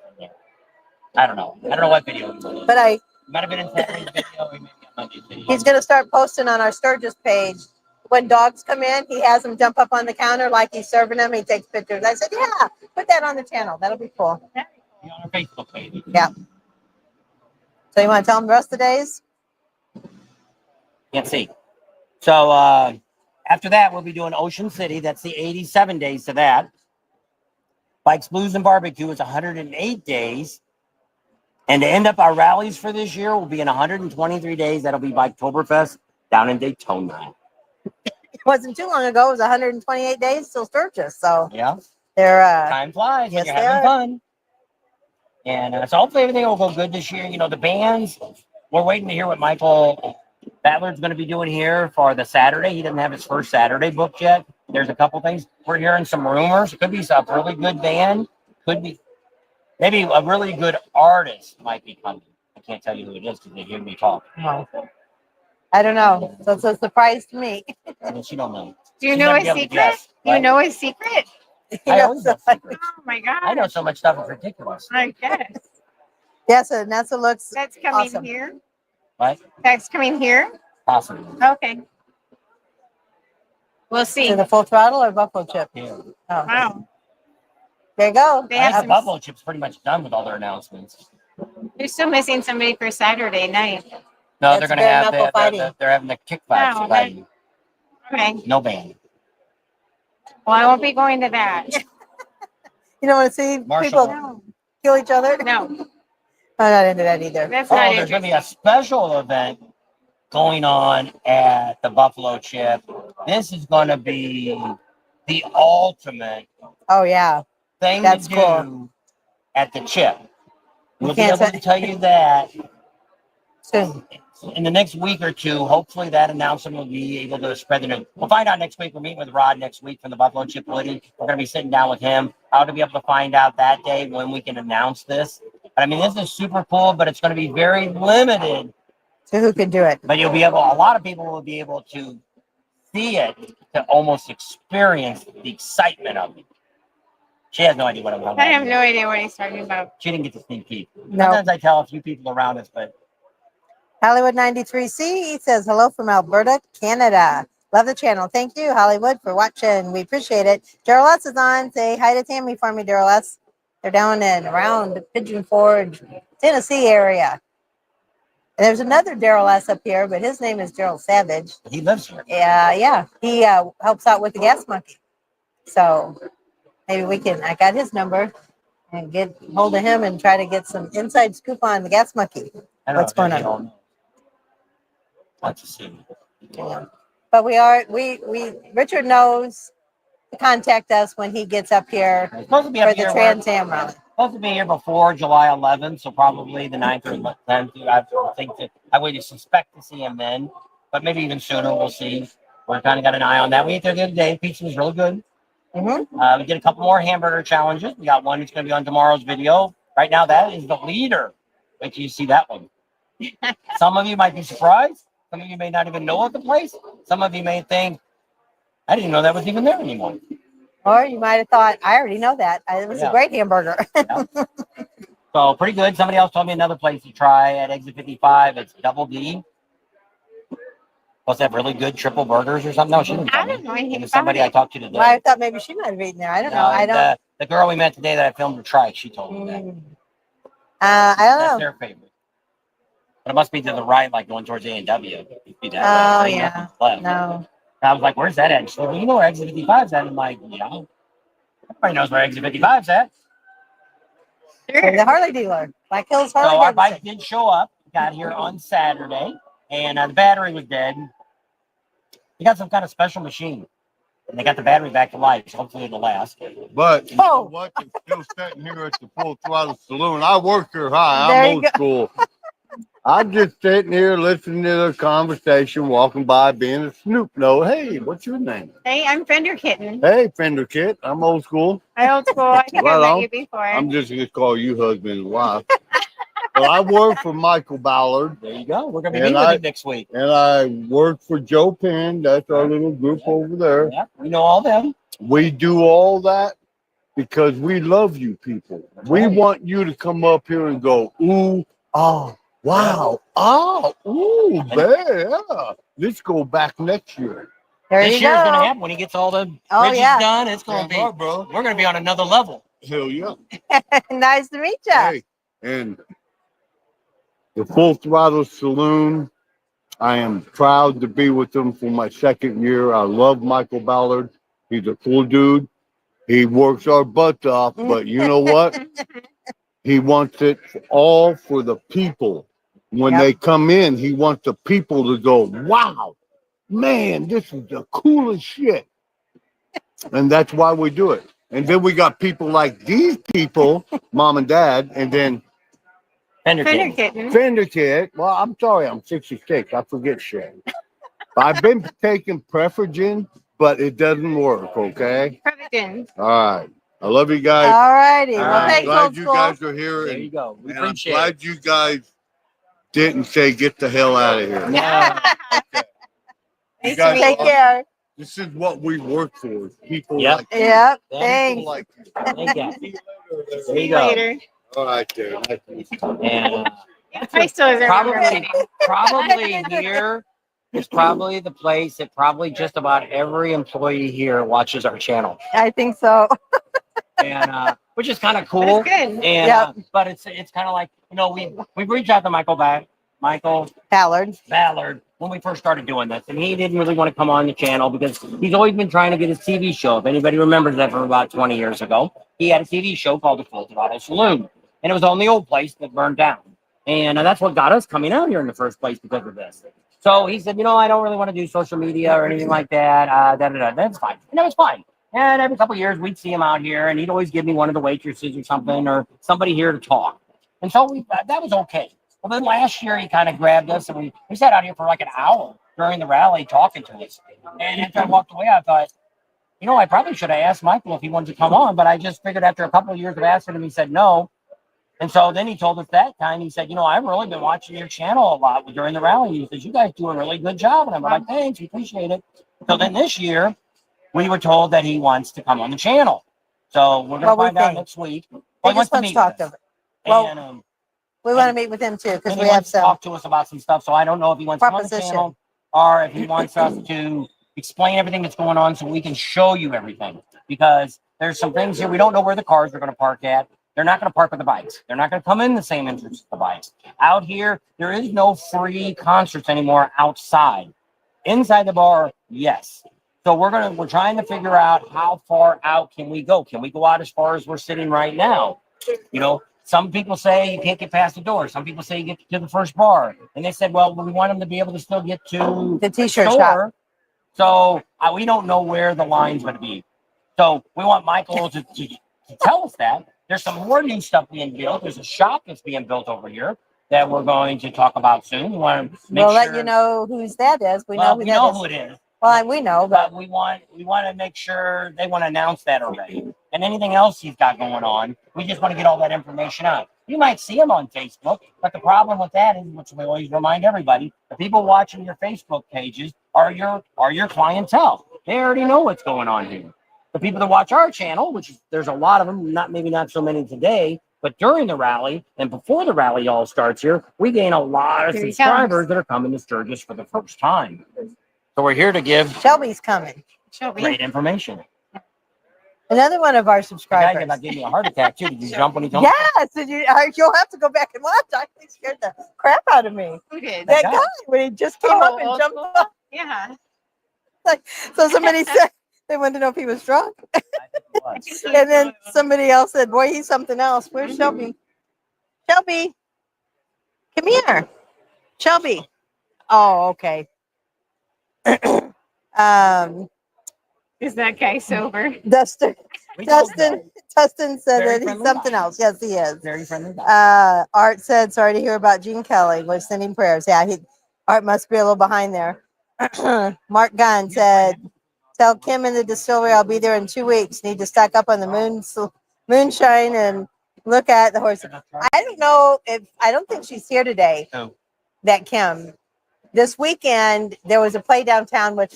I don't know. I don't know what video it was. But It might have been in Saturday's video. Maybe Monday's video. He's going to start posting on our Sturgis page. When dogs come in, he has them jump up on the counter like he's serving them. He takes pictures. I said, yeah, put that on the channel. That'll be cool. On our Facebook page. Yeah. So you want to tell them the rest of the days? Can't see. So after that, we'll be doing Ocean City. That's the 87 days to that. Bikes, Blues, and Barbecue is 108 days. And to end up our rallies for this year will be in 123 days. That'll be Biketoberfest down in Daytona. It wasn't too long ago. It was 128 days till Sturgis. So yeah, they're time flies when yes, you're having fun. And so hopefully everything will go good this year. You know, the bands, we're waiting to hear what Michael Battler's going to be doing here for the Saturday. He doesn't have his first Saturday booked yet. There's a couple things. We're hearing some rumors. It could be some really good band. Could be maybe a really good artist might be coming. I can't tell you who it is because they hear me talk. No. I don't know. So it's a surprise to me. She don't know. Do you know his secret? Do you know his secret? I always know secrets. Oh my God. I know so much stuff. It's ridiculous. I guess. Yes, and that's what looks That's coming awesome. here. What? That's coming here. Possibly. Okay. We'll see. To the Full Throttle or Buffalo Chip? Yeah. Oh. Wow. There you go. They I have think the some, Buffalo Chip's pretty much done with all their announcements. they're still missing somebody for Saturday night. No, That's they're going to bare have knuckle fighting. they're having the kickbacks Oh, fighting. Okay. No band. Well, I won't be going to that. You don't want to see Marshall. people kill each other? No. I'm not into that either. That's Oh, not there's going to be a interesting. special event going on at the Buffalo Chip. This is going to be the ultimate Oh yeah, thing That's to do cool. at the Chip. You We'll be can't able to tell you that soon. in the next week or two. Hopefully, that announcement will be able to spread the news. We'll find out next week. We're meeting with Rod next week from the Buffalo Chip Woody. We're going to be sitting down with him. How to be able to find out that day when we can announce this. But I mean, this is super cool, but it's going to be very limited. So who can do it? But you'll be able. A lot of people will be able to see it to almost experience the excitement of it. She has no idea what I'm talking about. I have no idea what he's talking about. She didn't get to sneak peek. No. Sometimes I tell a few people around us, but Hollywood 93C says hello from Alberta, Canada. Love the channel. Thank you, Hollywood, for watching. We appreciate it. Daryl S is on. Say hi to Tammy for me, Daryl S. They're down and around Pigeon Forge, Tennessee area. And there's another Daryl S up here, but his name is Daryl Savage. he lives here. Yeah. He helps out with the gas monkey. So maybe we can, I got his number and get hold of him and try to get some inside scoop on the gas monkey. I don't What's know if going they on? all know. Let's see. Yeah. But we Richard knows to contact us when he gets up here It's supposed to be for up the here. Trans Am rally. Supposed to be here before July 11th, so probably the 9th or 10th. I think that I would suspect to see him then, but maybe even sooner. We'll see. We're kind of got an eye on that. We ate there the other day. Pizza was really good. Mm-hmm. We did a couple more hamburger challenges. We got one that's going to be on tomorrow's video. Right now, that is the leader. Wait till you see that one. Some of you might be surprised. Some of you may not even know of the place. Some of you may think, I didn't know that was even there anymore. Or you might have thought, I already know that. It was a great hamburger. Yeah. So pretty good. Somebody else told me another place to try at Exit 55. It's Double D. Plus, they have really good triple burgers or something. No, she didn't tell I don't know me. anything It was about somebody it. I talked to today. Well, I thought maybe she might have eaten there. I don't know. No, I don't. The girl we met today that I filmed her try, she told me that. I don't That's know. their favorite. But it must be to the right, like going towards A&W. Oh, yeah. Left. No. And I was like, where's that at? She said, well, you know where Exit 55's at? I'm like, yeah. Everybody knows where Exit 55's at. The Harley dealer. Black Hills So Harley our bike Davidson. did show up. Got here on Saturday. And the battery was dead. They got some kind of special machine. And they got the battery back to life. So hopefully it'll last. But you know what? I'm still sitting here at the Full Throttle Saloon. I work here high. There I'm you old go. school. I'm just sitting here listening to their conversation, walking by, being a snoop note. Hey, what's your name? Hey, I'm Fender Kitten. Hey, Fender Kit. I'm old school. I old school. I think Right I've met on. you before. I'm just going to call you husband and wife. Well, I work for Michael Ballard. There you go. We're going to be And meeting with I- you next week. And I work for Joe Penn. That's our little group over there. Yeah, we know all them. We do all that because we love you people. We want you to come up here and go, ooh, oh, wow, oh, ooh, yeah. Let's go back next year. There This you year's going to go. happen when he gets all the Oh, bridges yeah. done. It's going to be, bro. we're going to be on another level. Hell yeah. Nice to meet you. Hey, and the Full Throttle Saloon, I am proud to be with them for my second year. I love Michael Ballard. He's a cool dude. He works our butts off, but you know what? He wants it all for the people. When Yep. they come in, he wants the people to go, wow, man, this is the coolest shit. And that's why we do it. And then we got people like these people, mom and dad, and then Fender Fender Kitten. Kitten. Fender Kid. Well, I'm sorry, I'm 66. I forget shit. I've been taking Prefergen, but it doesn't work, okay? Prevagen. All right. I love you guys. All righty. All Well, right. I'm thanks, glad old you school. guys are here. There you go. We And I'm appreciate glad it. you guys didn't say get the hell out of here. Yeah. You Nice to guys meet Take are- care. This is what we work for. People Yep. like you. Yep. Yeah. People Thanks. like you. Thank you. See you There later. you go. later. All right, there. Nice to meet you. And I still remember. probably here is probably the place that probably just about every employee here watches our channel. I think so. And which is kind of But cool. it's good. And Yep. but it's kind of like, you know, we reached out to Michael Ballard. Ballard when we first started doing this, and he didn't really want to come on the channel because he's always been trying to get his TV show. If anybody remembers that from about 20 years ago, he had a TV show called the Full Throttle Saloon, and it was on the old place that burned down. And that's what got us coming out here in the first place because of this. So he said, I don't really want to do social media or anything like that. That's fine. And that was fine. And every couple of years, we'd see him out here, and he'd always give me one of the waitresses or something, or somebody here to talk. And so that was okay. Well, then last year, he kind of grabbed us, and we sat out here for like an hour during the rally talking to us. And after I walked away, I thought, I probably should have asked Michael if he wanted to come on, but I just figured after a couple of years of asking him, he said no. And so then he told us that time, he said, I've really been watching your channel a lot during the rally. He says, you guys do a really good job. And I'm like, thanks, we appreciate it. So then this year, we were told that he wants to come on the channel. So we're going to find out next week. He just wants to talk to him. Well, And, we want to meet with him too, because he we have wants to some talk to us about some stuff. So I don't know if he wants to come on the channel or if he wants us to explain everything that's going on so we can show you everything. Because there's some things here we don't know where the cars are going to park at. They're not going to park with the bikes. They're not going to come in the same entrance as the bikes. Out here, there is no free concerts anymore outside. Inside the bar, yes. So we're trying to figure out how far out can we go. Can we go out as far as we're sitting right now? Some people say you can't get past the door. Some people say you get to the first bar. And they said, well, we want them to be able to still get to the t-shirt shop. So we don't know where the line's going to be. So we want Michael to tell us that. There's some more new stuff being built. There's a shop that's being built over here that we're going to talk about soon. We want to make we'll let you know whose that is. We know who it is. Well, we know, but we want to make sure they want to announce that already. And anything else he's got going on, we just want to get all that information out. You might see him on Facebook, but the problem with that is, which we always remind everybody, the people watching your Facebook pages are your clientele. They already know what's going on here. The people that watch our channel, which there's a lot of them, maybe not so many today, but during the rally and before the rally all starts here, we gain a lot of subscribers that are coming to Sturgis for the first time. So we're here to give Shelby's coming. Great information. Another one of our subscribers. The guy that gave me a heart attack too. Did you jump when he told me? Yes, you'll have to go back and watch. I think scared the crap out of me. Who did? That guy when he just came up and jumped up. Yeah. So somebody said they wanted to know if he was drunk. And then somebody else said, boy, he's something else. Where's Shelby? Shelby, come here. Shelby. Oh, okay. Is that guy sober? Dustin said that he's something else. Yes, he is. Very friendly. Art said, sorry to hear about Gene Kelly. We're sending prayers. Yeah, Art must be a little behind there. Mark Gunn said, tell Kim in the distillery I'll be there in 2 weeks. Need to stock up on the moonshine and look at the horses. I don't think she's here today. Oh. That Kim. This weekend, there was a play downtown, which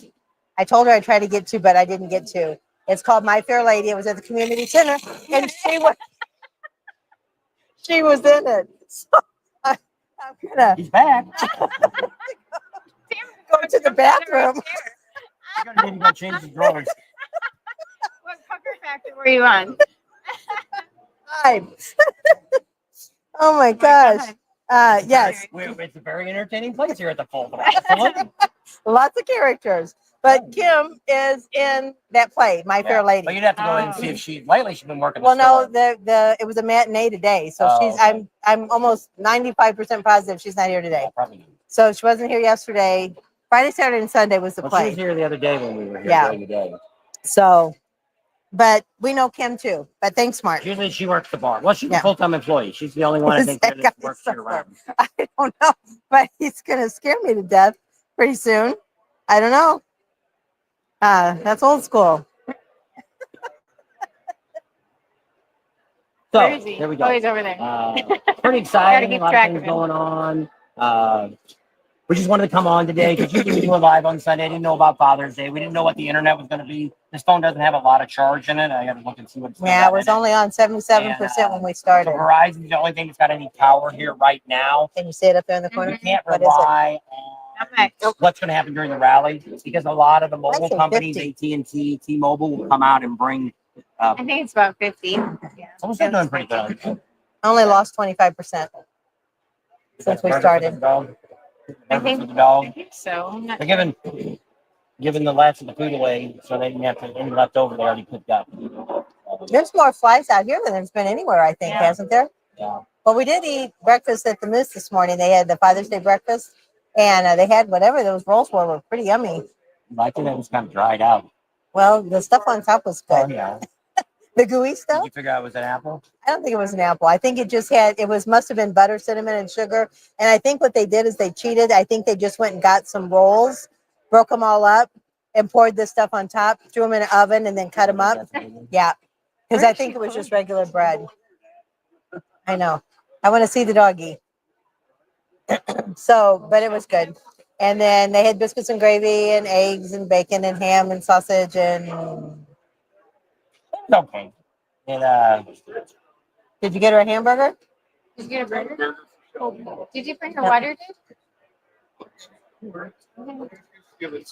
I told her I tried to get to, but I didn't get to. It's called My Fair Lady. It was at the community center, and she was in it. So I'm gonna. He's back. Go to the bathroom. You're gonna need to go change the drawers. What pucker factor were you on? Oh my gosh. Yes. It's a very entertaining place here at the Full Throttle. Lots of characters. But Kim is in that play, My Fair Lady. But you'd have to go in and see if lately she's been working. Well, no, it was a matinee today, so I'm almost 95% positive she's not here today. Probably. So she wasn't here yesterday. Friday, Saturday, and Sunday was the play. She was here the other day when we were here. Yeah. The day. So, but we know Kim too. But thanks, Mark. Usually she works the bar. Well, she's a full-time employee. She's the only one I think that works year round. I don't know, but he's gonna scare me to death pretty soon. I don't know. That's old school. So Where is he? there we go. Oh, he's over there. Pretty exciting. keep A lot track of of things him. going on. We just wanted to come on today because usually we do a live on Sunday. I didn't know about Father's Day. We didn't know what the internet was going to be. This phone doesn't have a lot of charge in it. I got to look and see what's. Yeah, it was only on 77% when we started. So Verizon's the only thing that's got any power here right now. Can you see it up there in the corner? We can't What is it? rely on what's going to happen during the rally because a lot of the mobile say companies, 50. AT&T, T-Mobile, will come out and bring. I think it's about 50. Yeah. So we're still doing pretty good. Only lost 25% since we started. I think the dog. I think so. I'm not They're giving the last of the food away, so they didn't have to any left over. They already cooked up. There's more flies out here than there's been anywhere, I think, Yeah. hasn't there? Yeah. Well, we did eat breakfast at the Moose this morning. They had the Father's Day breakfast, and they had whatever those rolls were pretty yummy. I think that was kind of dried out. Well, the stuff on top was Oh, good. yeah. The gooey Did stuff? you figure out it was an apple? I don't think it was an apple. I think it just had, must have been butter, cinnamon, and sugar. And I think what they did is they cheated. I think they just went and got some rolls, broke them all up, and poured this stuff on top, threw them in an oven, and then cut them up. Yeah. Because I think it was just regular bread. I know. I want to see the doggy. So, but it was good. And then they had biscuits and gravy and eggs and bacon and ham and sausage and. Okay. And Did you get her a hamburger? Did you get a burger? Did you bring her water, dude?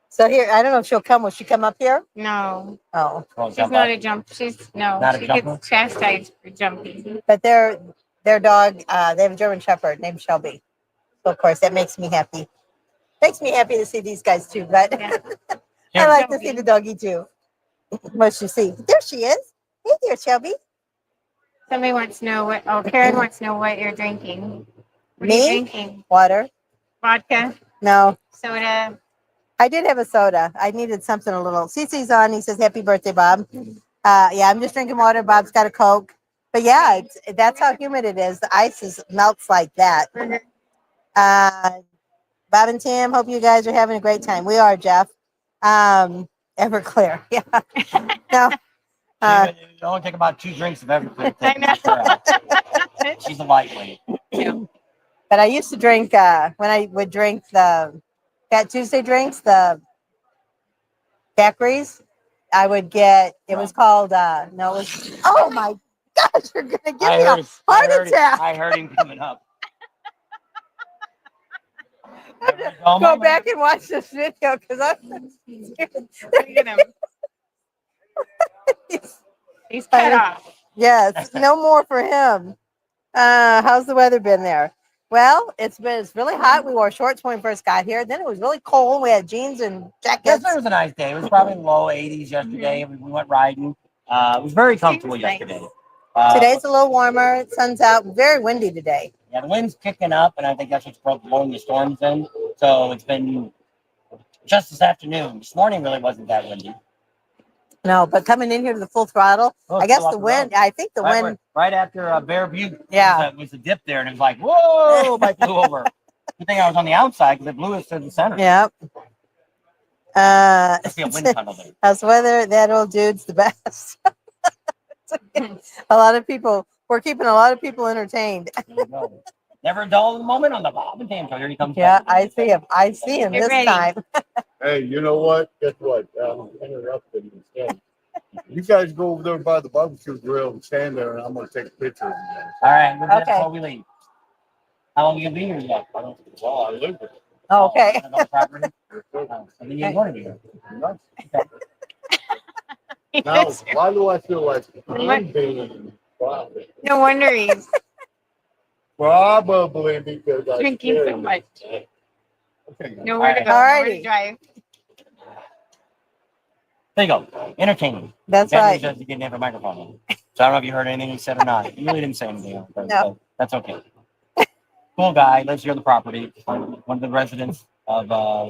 So here, I don't know if she'll come. Will she come up here? No, Oh, she's not a jump. She's no. Not a She jumper? gets chastised for jumping. but their dog, they have a German Shepherd named Shelby. So of course that makes me happy. Makes me happy to see these guys too. But Yeah. I like to see the doggy too. What's she see? There she is. Hey there, Shelby. Somebody wants to know what. Oh, Karen wants to know what you're drinking. What are Me? you drinking? Water? Vodka, No. soda. I did have a soda. I needed something a little. Cece's on. He says, "Happy birthday, Bob." Yeah, I'm just drinking water. Bob's got a Coke. But yeah, that's how humid it is. The ice melts like that. Bob and Tim, hope you guys are having a great time. We are, Jeff. Everclear. Yeah. No. it only take about 2 drinks of everything. She's a lightweight. But I used to drink when I would drink the Fat Tuesday drinks, the daiquiris. I would get. It was called. No, it was. Oh my gosh! You're gonna give me a heart attack. I heard him coming up. Go back and watch this video because I'm. Look at him. He's cut off. Yes, no more for him. How's the weather been there? Well, it's really hot. We wore shorts when we first got here. Then it was really cold. We had jeans and jackets. Yesterday was a nice day. It was probably low 80s yesterday. We went riding. It was very comfortable yesterday. Today's a little warmer. Sun's out. Very windy today. Yeah, the wind's kicking up, and I think that's what's blowing the storms in. So it's been just this afternoon. This morning really wasn't that windy. No, but coming in here to the full throttle, I guess the wind. I think the wind. Right after Bear Butte, yeah, was a dip there, and it was like, whoa! I flew over. Good thing I was on the outside because it blew us to the center. Yep. I see a wind tunnel there. How's weather? That old dude's the best. A lot of people. We're keeping a lot of people entertained. Never dull in the moment on the Bob and Tam show. Here he comes. Yeah, I see him. I see him this time. Hey, you know what? Guess what? Interrupted instead. You guys go over there by the barbecue grill and stand there, and I'm gonna take a picture of you guys. All right, we'll do that Okay. before we leave. How long are you gonna be here yet? Well, I live with it. Okay. And then you're going to be here. Okay. Now, why do I feel like I'm being profit? No wonder he's Probably because I drinking so much. Okay. Nowhere to go. Alrighty. Nowhere to drive. There you go. Entertaining. That's Ben right. just getting every microphone. So I don't know if you heard anything he said or not. You really didn't say anything. But No. That's okay. Cool guy. Lives here on the property. One of the residents of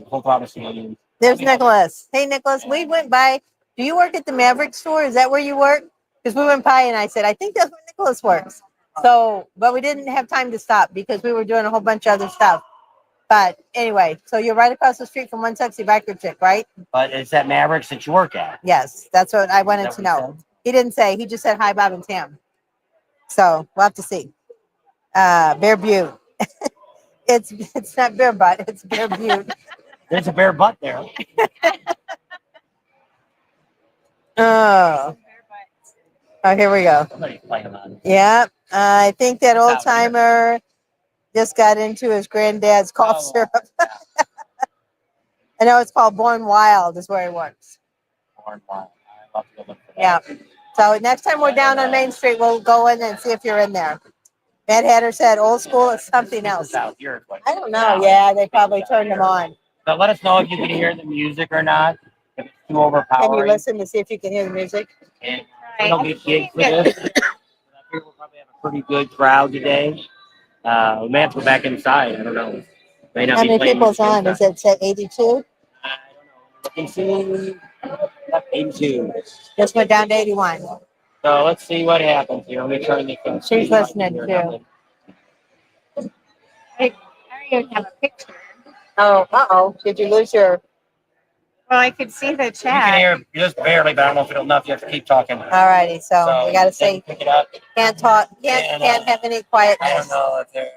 Full Throttle Saloon. There's Nicholas. Hey, Nicholas. We went by. Do you work at the Maverick store? Is that where you work? Because we went by and I said, I think that's where Nicholas works. So, but we didn't have time to stop because we were doing a whole bunch of other stuff. But anyway, so you're right across the street from One Sexy Biker Chick, right? But it's at Mavericks that you work at. Yes, that's what I wanted Is to that what know. He didn't say. He just said hi, Bob and Tam. So we'll have to see. Bear Butte. it's not Bear Butt. It's Bear Butte. There's a bare butt there. Oh, here we go. Somebody's playing on. Yeah, I think that old timer just got into his granddad's cough syrup. I know it's called Born Wild is where he works. Born Wild. I love to go look for that. Yeah. So next time we're down on Main Street, we'll go in and see if you're in there. Mad Hatter said old school is something else. I don't know. Yeah, they probably turned them on. So let us know if you can hear the music or not. If it's too overpowering. Can you listen to see if you can hear the music? And we don't get gigs for this. I figure we'll probably pretty good crowd today. We may have to go back inside. I don't know. May not How be many playing people's music on? Is inside. it set 82? I don't know. Let's see. Yep, 82. Just went down to 81. So let's see what happens here. Let me turn this on. She's listening too. I don't even have a picture. Oh, uh-oh. Did you lose your... Well, I could see the You can chat. hear just barely, but I don't know if it'll enough. You have to keep talking. Alrighty, so we gotta say, pick it up. can't talk, And, can't have any I don't quietness. know if they're.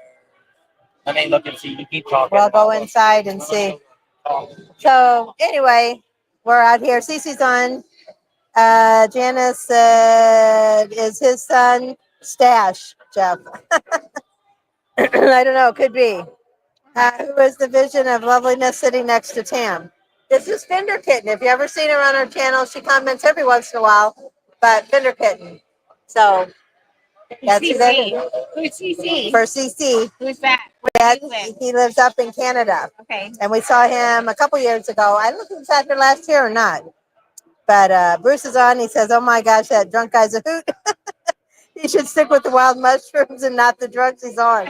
Let me look and see. You keep talking. We'll go inside and see. So anyway, we're out here. Cece's on. Janice is his son, Stash, Jeff. I don't know, could be. Who is the vision of loveliness sitting next to Tam? This is Fender Kitten. If you ever seen her on our channel, she comments every once in a while, but Fender Kitten. So that's who that is. Who's CC? For CC, Who's that? he lives up in Canada. Okay. And we saw him a couple years ago. I don't know if he was out here last year or not. But Bruce is on. He says, oh my gosh, that drunk guy's a hoot. He should stick with the wild mushrooms and not the drugs he's on.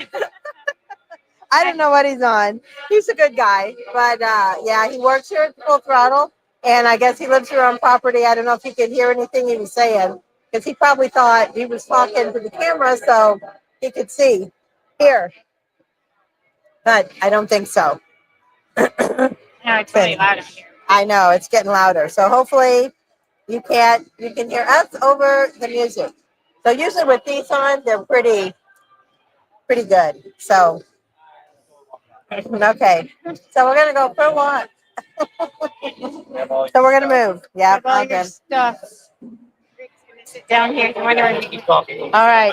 I don't know what he's on. He's a good guy. But yeah, he works here at Full Throttle. And I guess he lives here on property. I don't know if you could hear anything he was saying. Because he probably thought he was talking to the camera so he could see here. But I don't think so. No, it's really loud in here. I know, it's getting louder. So hopefully you can hear us over the music. So usually with these on, they're pretty good. So okay. So we're gonna go for a walk. So we're gonna move. Yeah. Have all your stuff. Rick's gonna sit down here. I wonder if Keep talking. All right.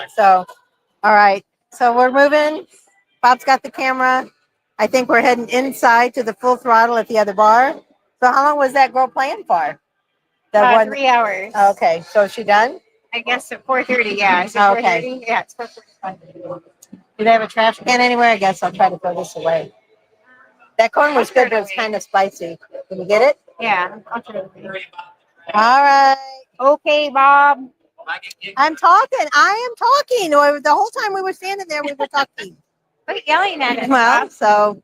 So we're moving. Bob's got the camera. I think we're heading inside to the Full Throttle at the other bar. So how long was that girl playing for? The one. 3 hours. Okay. So is she done? I guess at 4:30. Yeah. Is it 4:30? Okay. Yeah, it's 4:45. Do they have a trash can anywhere? I guess I'll try to throw this away. That corn was good, but it's kind of spicy. Can you get it? Yeah. I'll try to- All right. Okay, Bob. I'm talking. I am talking. The whole time we were standing there, we were talking. Quit yelling at us, Well, Bob. so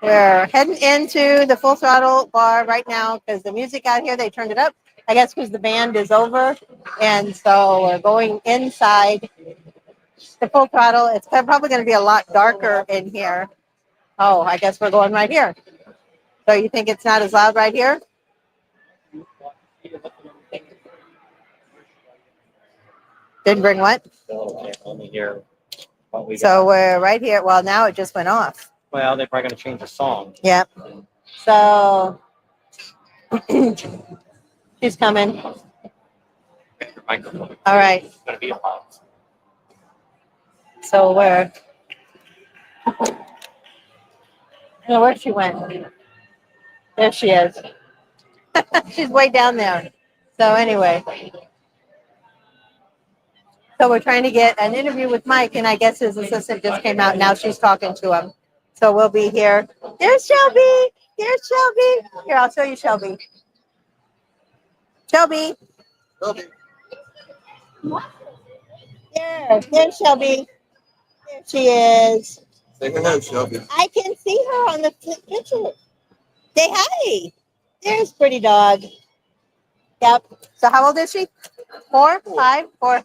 we're heading into the Full Throttle bar right now because the music out here, they turned it up. I guess because the band is over. And so we're going inside the Full Throttle. It's probably going to be a lot darker in here. Oh, I guess we're going right here. So you think it's not as loud right here? Didn't bring what? So we're right here. Well, now it just went off. Well, they're probably going to change the song. Yep. So she's coming. All right. It's going to be a pause. So where? I don't know where she went. There she is. She's way down there. So anyway. So we're trying to get an interview with Mike, and I guess his assistant just came out. Now she's talking to him. So we'll be here. There's Shelby. There's Shelby. Here, I'll show you Shelby. Shelby. There's Shelby. There she is. Say hello, Shelby. I can see her on the picture. Say hi. There's pretty dog. Yep. So how old is she? 4, 5, 4.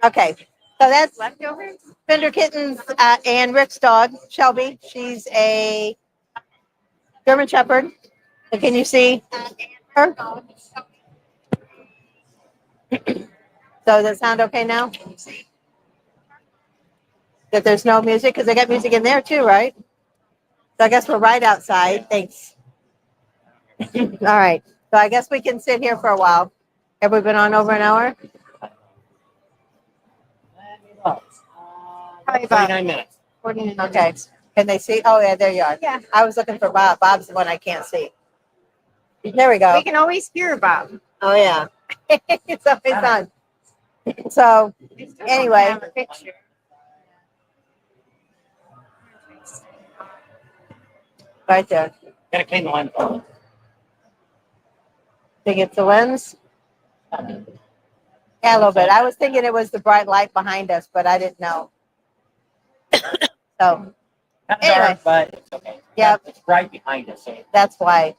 Okay. So that's Leftovers? Fender Kittens and Rick's dog, Shelby. She's a German Shepherd. And can you see her? So does it sound okay now? That there's no music? Because they got music in there too, right? So I guess we're right outside. Thanks. All right. So I guess we can sit here for a while. Have we been on over an hour? Probably about 49 minutes. 40 minutes. Okay. Can they see? Oh, yeah, there you are. Yeah. I was looking for Bob. Bob's the one I can't see. There we go. We can always hear Bob. Oh, yeah. It's always on. So, We still don't Anyway. have a picture. right there. Gotta clean the lens. Think it's the lens? Yeah, a little bit. I was thinking it was the bright light behind us, but I didn't know. So, Kind of Anyway. dark, but it's okay. Yep. It's right behind us. So, that's why.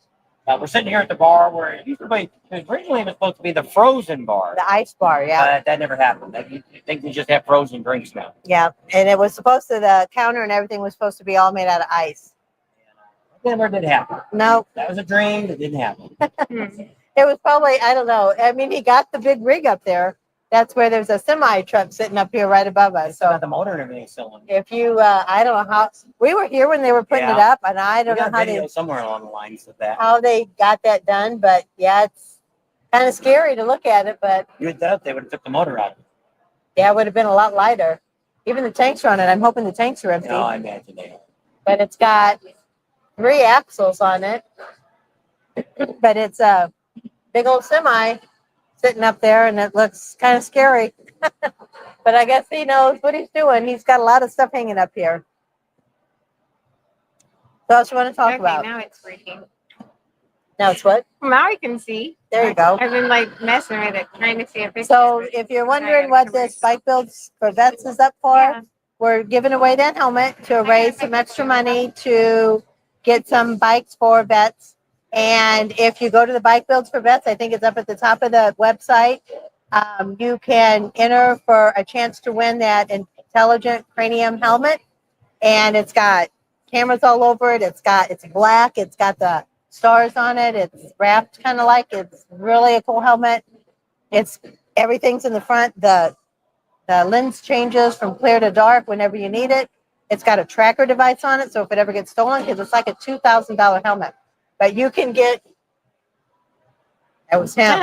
we're sitting here at the bar where it used to be, originally it was supposed to be the frozen bar, The ice bar, yeah. but that never happened. I think we just have frozen drinks now. Yeah. And it was supposed to, the counter and everything was supposed to be all made out of ice. That never did happen. No, That was a dream that didn't happen. it was probably, I don't know. I mean, he got the big rig up there. That's where there's a semi truck sitting up here right above us. Still So got the motor and everything still on. if you, I don't know how, we were here when they were putting it Yeah. up, and I We don't know got how video they, somewhere along the lines of that. how they got that done, but yeah, it's kind of scary to look at it, but You would thought they would have took the motor out. yeah, it would have been a lot lighter. Even the tanks running. I'm hoping the tanks are empty, No, I imagine they are. but it's got 3 axles on it. But it's a big old semi sitting up there, and it looks kind of scary. But I guess he knows what he's doing. He's got a lot of stuff hanging up here. So what else you want to talk Okay, about? now it's working. Now it's what? Now I can see. There you go. I've been like messing with it, trying to see if it's. So if you're wondering what this Bike Builds for Vets is up for, Yeah. we're giving away that helmet to raise some extra money to get some bikes for vets. And if you go to the Bike Builds for Vets, I think it's up at the top of the website. You can enter for a chance to win that intelligent cranium helmet. And it's got cameras all over it. It's black. It's got the stars on it. It's wrapped kind of like, it's really a cool helmet. It's everything's in the front. The lens changes from clear to dark whenever you need it. It's got a tracker device on it, so if it ever gets stolen, because it's like a $2,000 helmet. But you can get. That was him.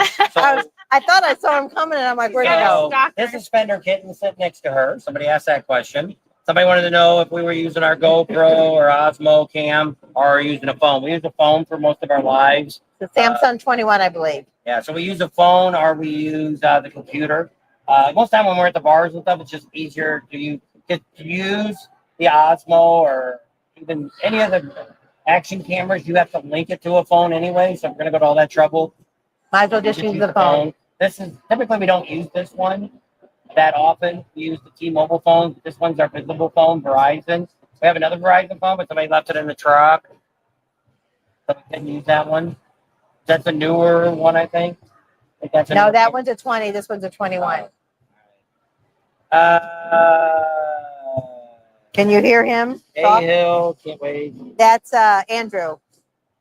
I thought I saw him coming, and I'm like, where'd he go? Stalker. This is Fender Kitten sitting next to her. Somebody asked that question. Somebody wanted to know if we were using our GoPro or Osmo cam or using a phone. We use a phone for most of our lives. The Samsung 21, I believe. Yeah, so we use a phone or we use the computer. Most time when we're at the bars and stuff, it's just easier to use the Osmo or even any of the action cameras. You have to link it to a phone anyway, so we're gonna go to all that trouble. Might as well just use the phone. This is typically we don't use this one that often. We use the T-Mobile phone. This one's our visible phone, Verizon. We have another Verizon phone, but somebody left it in the truck, so we couldn't use that one. That's a newer one, I think. That's a No, newer that one. one's a 20. This one's a 21. Can you hear him talk? Hill, can't wait. That's Andrew.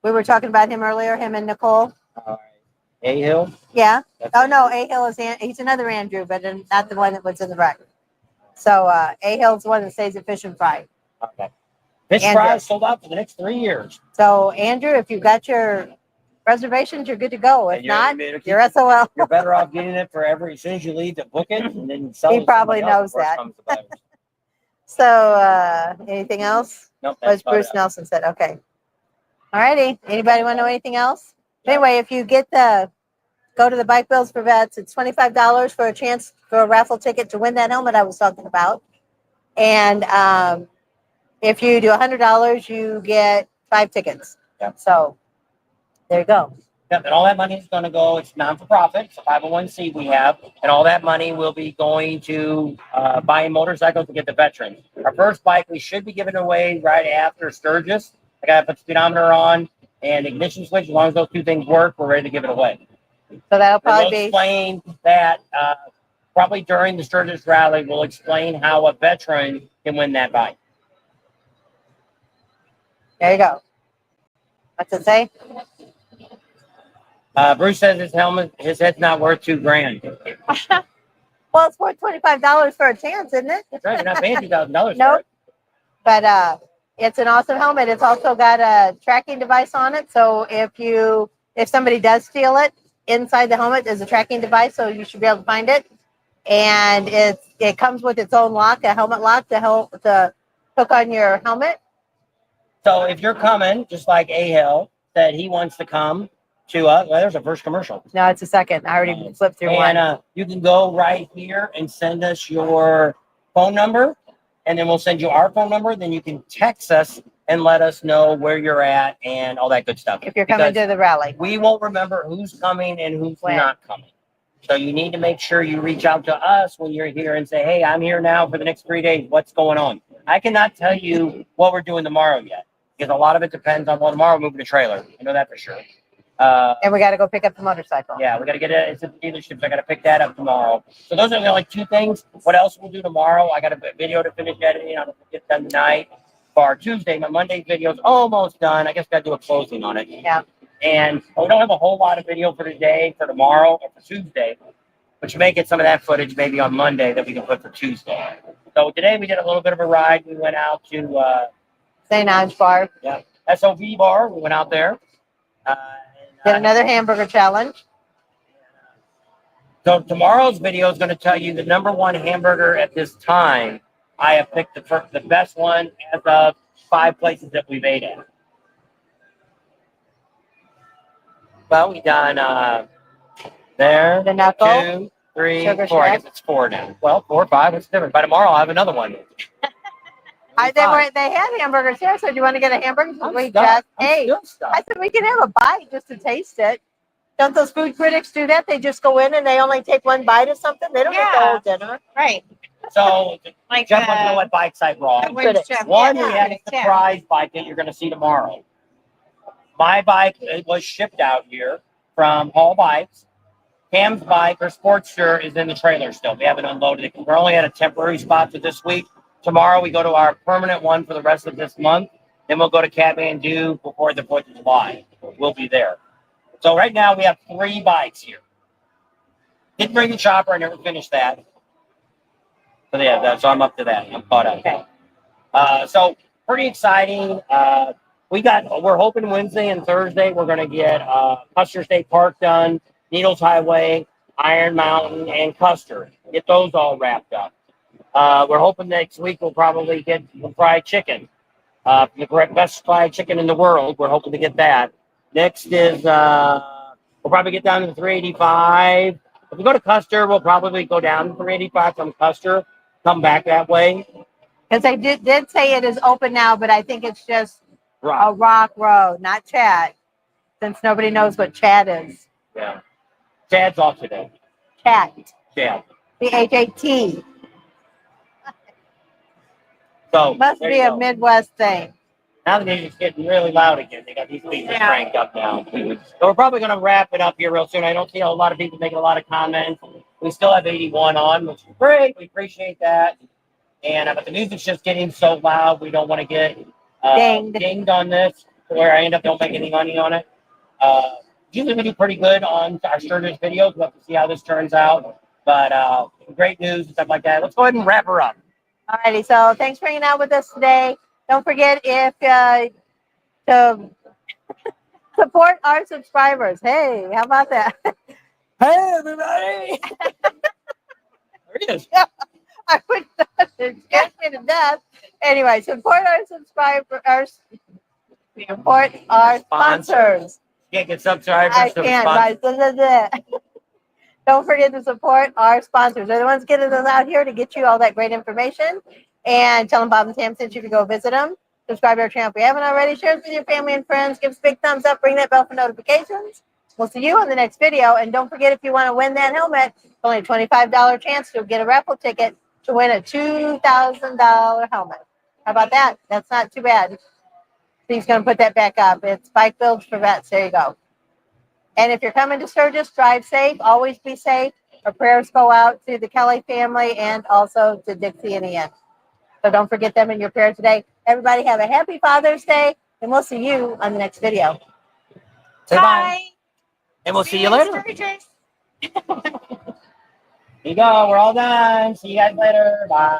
We were talking about him earlier, him and Nicole. All right. Hill. Yeah. That's Oh it. no, A Hill is he's another Andrew, but not the one that was in the wreck. So A Hill's the one that stays at Fish and Fry. Okay. Fish Andrew. fry is sold out for the next 3 years. So Andrew, if you've got your reservations, you're good to go. If And not, you're you're SOL. You're better off getting it for as soon as you leave to book it, and then sell He it to probably somebody else knows before it that. comes about it. So anything else? Nope, As that's about Bruce it. Nelson said, okay. All righty. Anybody want to know anything else? Anyway, if you go to the Bike Builds for Vets, it's $25 for a chance for a raffle ticket to win that helmet I was talking about. And if you do $100, you get 5 tickets. Yep. So there you go. Yep, and all that money is going to go. It's non-for-profit. It's a 501c we have, and all that money will be going to buying motorcycles to get the veterans. Our first bike we should be giving away right after Sturgis. I got to put the speedometer on and ignition switch. As long as those two things work, we're ready to give it away. So that'll And probably we'll be explain that probably during the Sturgis rally. We'll explain how a veteran can win that bike. there you go. What's it say? Bruce says his head's not worth $2,000. Well, it's worth $25 for a chance, isn't it? That's right. You're not paying $2,000 for Nope. it. But it's an awesome helmet. It's also got a tracking device on it. So if somebody does steal it, inside the helmet is a tracking device, so you should be able to find it. And it comes with its own lock, a helmet lock to hook on your helmet. So if you're coming, just like Ahel said he wants to come to well, there's a first commercial. No, it's a second. I already flipped through one. And you can go right here and send us your phone number, and then we'll send you our phone number. Then you can text us and let us know where you're at and all that good stuff. If you're coming Because to the rally. we won't remember who's coming and who's When. not coming. So you need to make sure you reach out to us when you're here and say, hey, I'm here now for the next 3 days. What's going on? I cannot tell you what we're doing tomorrow yet because a lot of it depends on, well, tomorrow we're moving the trailer. I know that for sure. And we got to go pick up the motorcycle. Yeah, we got to get it. It's at the dealerships. I got to pick that up tomorrow. So those are the only 2 things. What else we'll do tomorrow? I got a video to finish editing. I'm going to get done tonight. For our Tuesday, my Monday video is almost done. I guess got to do a closing on it. Yeah. And we don't have a whole lot of video for today, for tomorrow, or for Tuesday. But you may get some of that footage maybe on Monday that we can put for Tuesday. So today we did a little bit of a ride. We went out to St. Ange Bar. yeah, SOV bar. We went out there. Did another hamburger challenge. So tomorrow's video is going to tell you the #1 hamburger at this time. I have picked the best one as of 5 places that we've ate at. Well, we done there. The knuckle. 2, 3, Sugar 4. I Shack. guess it's 4 now. Well, 4 or 5. What's different? By tomorrow, I'll have another one. They had hamburgers here, so do you want to get a hamburger? I said we can have a bite just to taste it. Don't those food critics do that? They just go in and they only take 1 bite of something. They don't get the whole dinner. Right. So Like Jeff wants to know what bikes I brought. One, we had a surprise bike that you're going to see tomorrow. My bike was shipped out here from Hall Bikes. Cam's bike, her Sportster, is in the trailer still. We haven't unloaded it. We're only at a temporary spot for this week. Tomorrow, we go to our permanent one for the rest of this month. Then we'll go to Kathmandu before the 4th of July. We'll be there. So right now, we have 3 bikes here. Didn't bring the chopper. I never finished that. So yeah, so I'm up to that. I'm caught up. Okay. So pretty exciting. We're hoping Wednesday and Thursday we're going to get Custer State Park done, Needles Highway, Iron Mountain, and Custer. Get those all wrapped up. We're hoping next week we'll probably get the fried chicken, the best fried chicken in the world. We're hoping to get that. Next is we'll probably get down to the 385. If we go to Custer, we'll probably go down to 385 from Custer, come back that way. Because they did say it is open now, but I think it's just Right. a rock road, not Chad, since nobody knows what Chad is. Yeah. Chad's off today. Chat. Chad. CHAT. So Must there be you a go. Midwest thing. Now the music's getting really loud again. They got these speakers cranked up now. So we're probably going to wrap it up here real soon. I don't see a lot of people making a lot of comments. We still have 81 on, which is great. We appreciate that. And but the music's just getting so loud. We don't want to get dinged on this to where I end up don't make any money on it. Usually we do pretty good on our sturgeous videos. We'll have to see how this turns out. But great news and stuff like that. Let's go ahead and wrap her up. Alrighty, so thanks for hanging out with us today. Don't forget to support our subscribers. Hey, how about that? Hey, everybody! There he is. I would it scares me to death. Anyway, support our subscribers. Support our sponsors. Can't get subscribers. I to can't. sponsors. Right. Don't forget to support our sponsors. They're the ones getting us out here to get you all that great information. And tell them Bob and Tam sent you to go visit them. Subscribe to our channel if you haven't already. Share it with your family and friends. Give us a big thumbs up. Ring that bell for notifications. We'll see you on the next video. And don't forget, if you want to win that helmet, it's only a $25 chance to get a raffle ticket to win a $2,000 helmet. How about that? That's not too bad. Steve's going to put that back up. It's Bike Builds for Vets. There you go. And if you're coming to Sturgis, drive safe. Always be safe. Our prayers go out to the Kelly family and also to Dixie and Ian. So don't forget them in your prayer today. Everybody have a happy Father's Day, and we'll see you on the next video. Say bye. And we'll see you later. Sturgeous. Here you go. We're all done. See you guys later. Bye.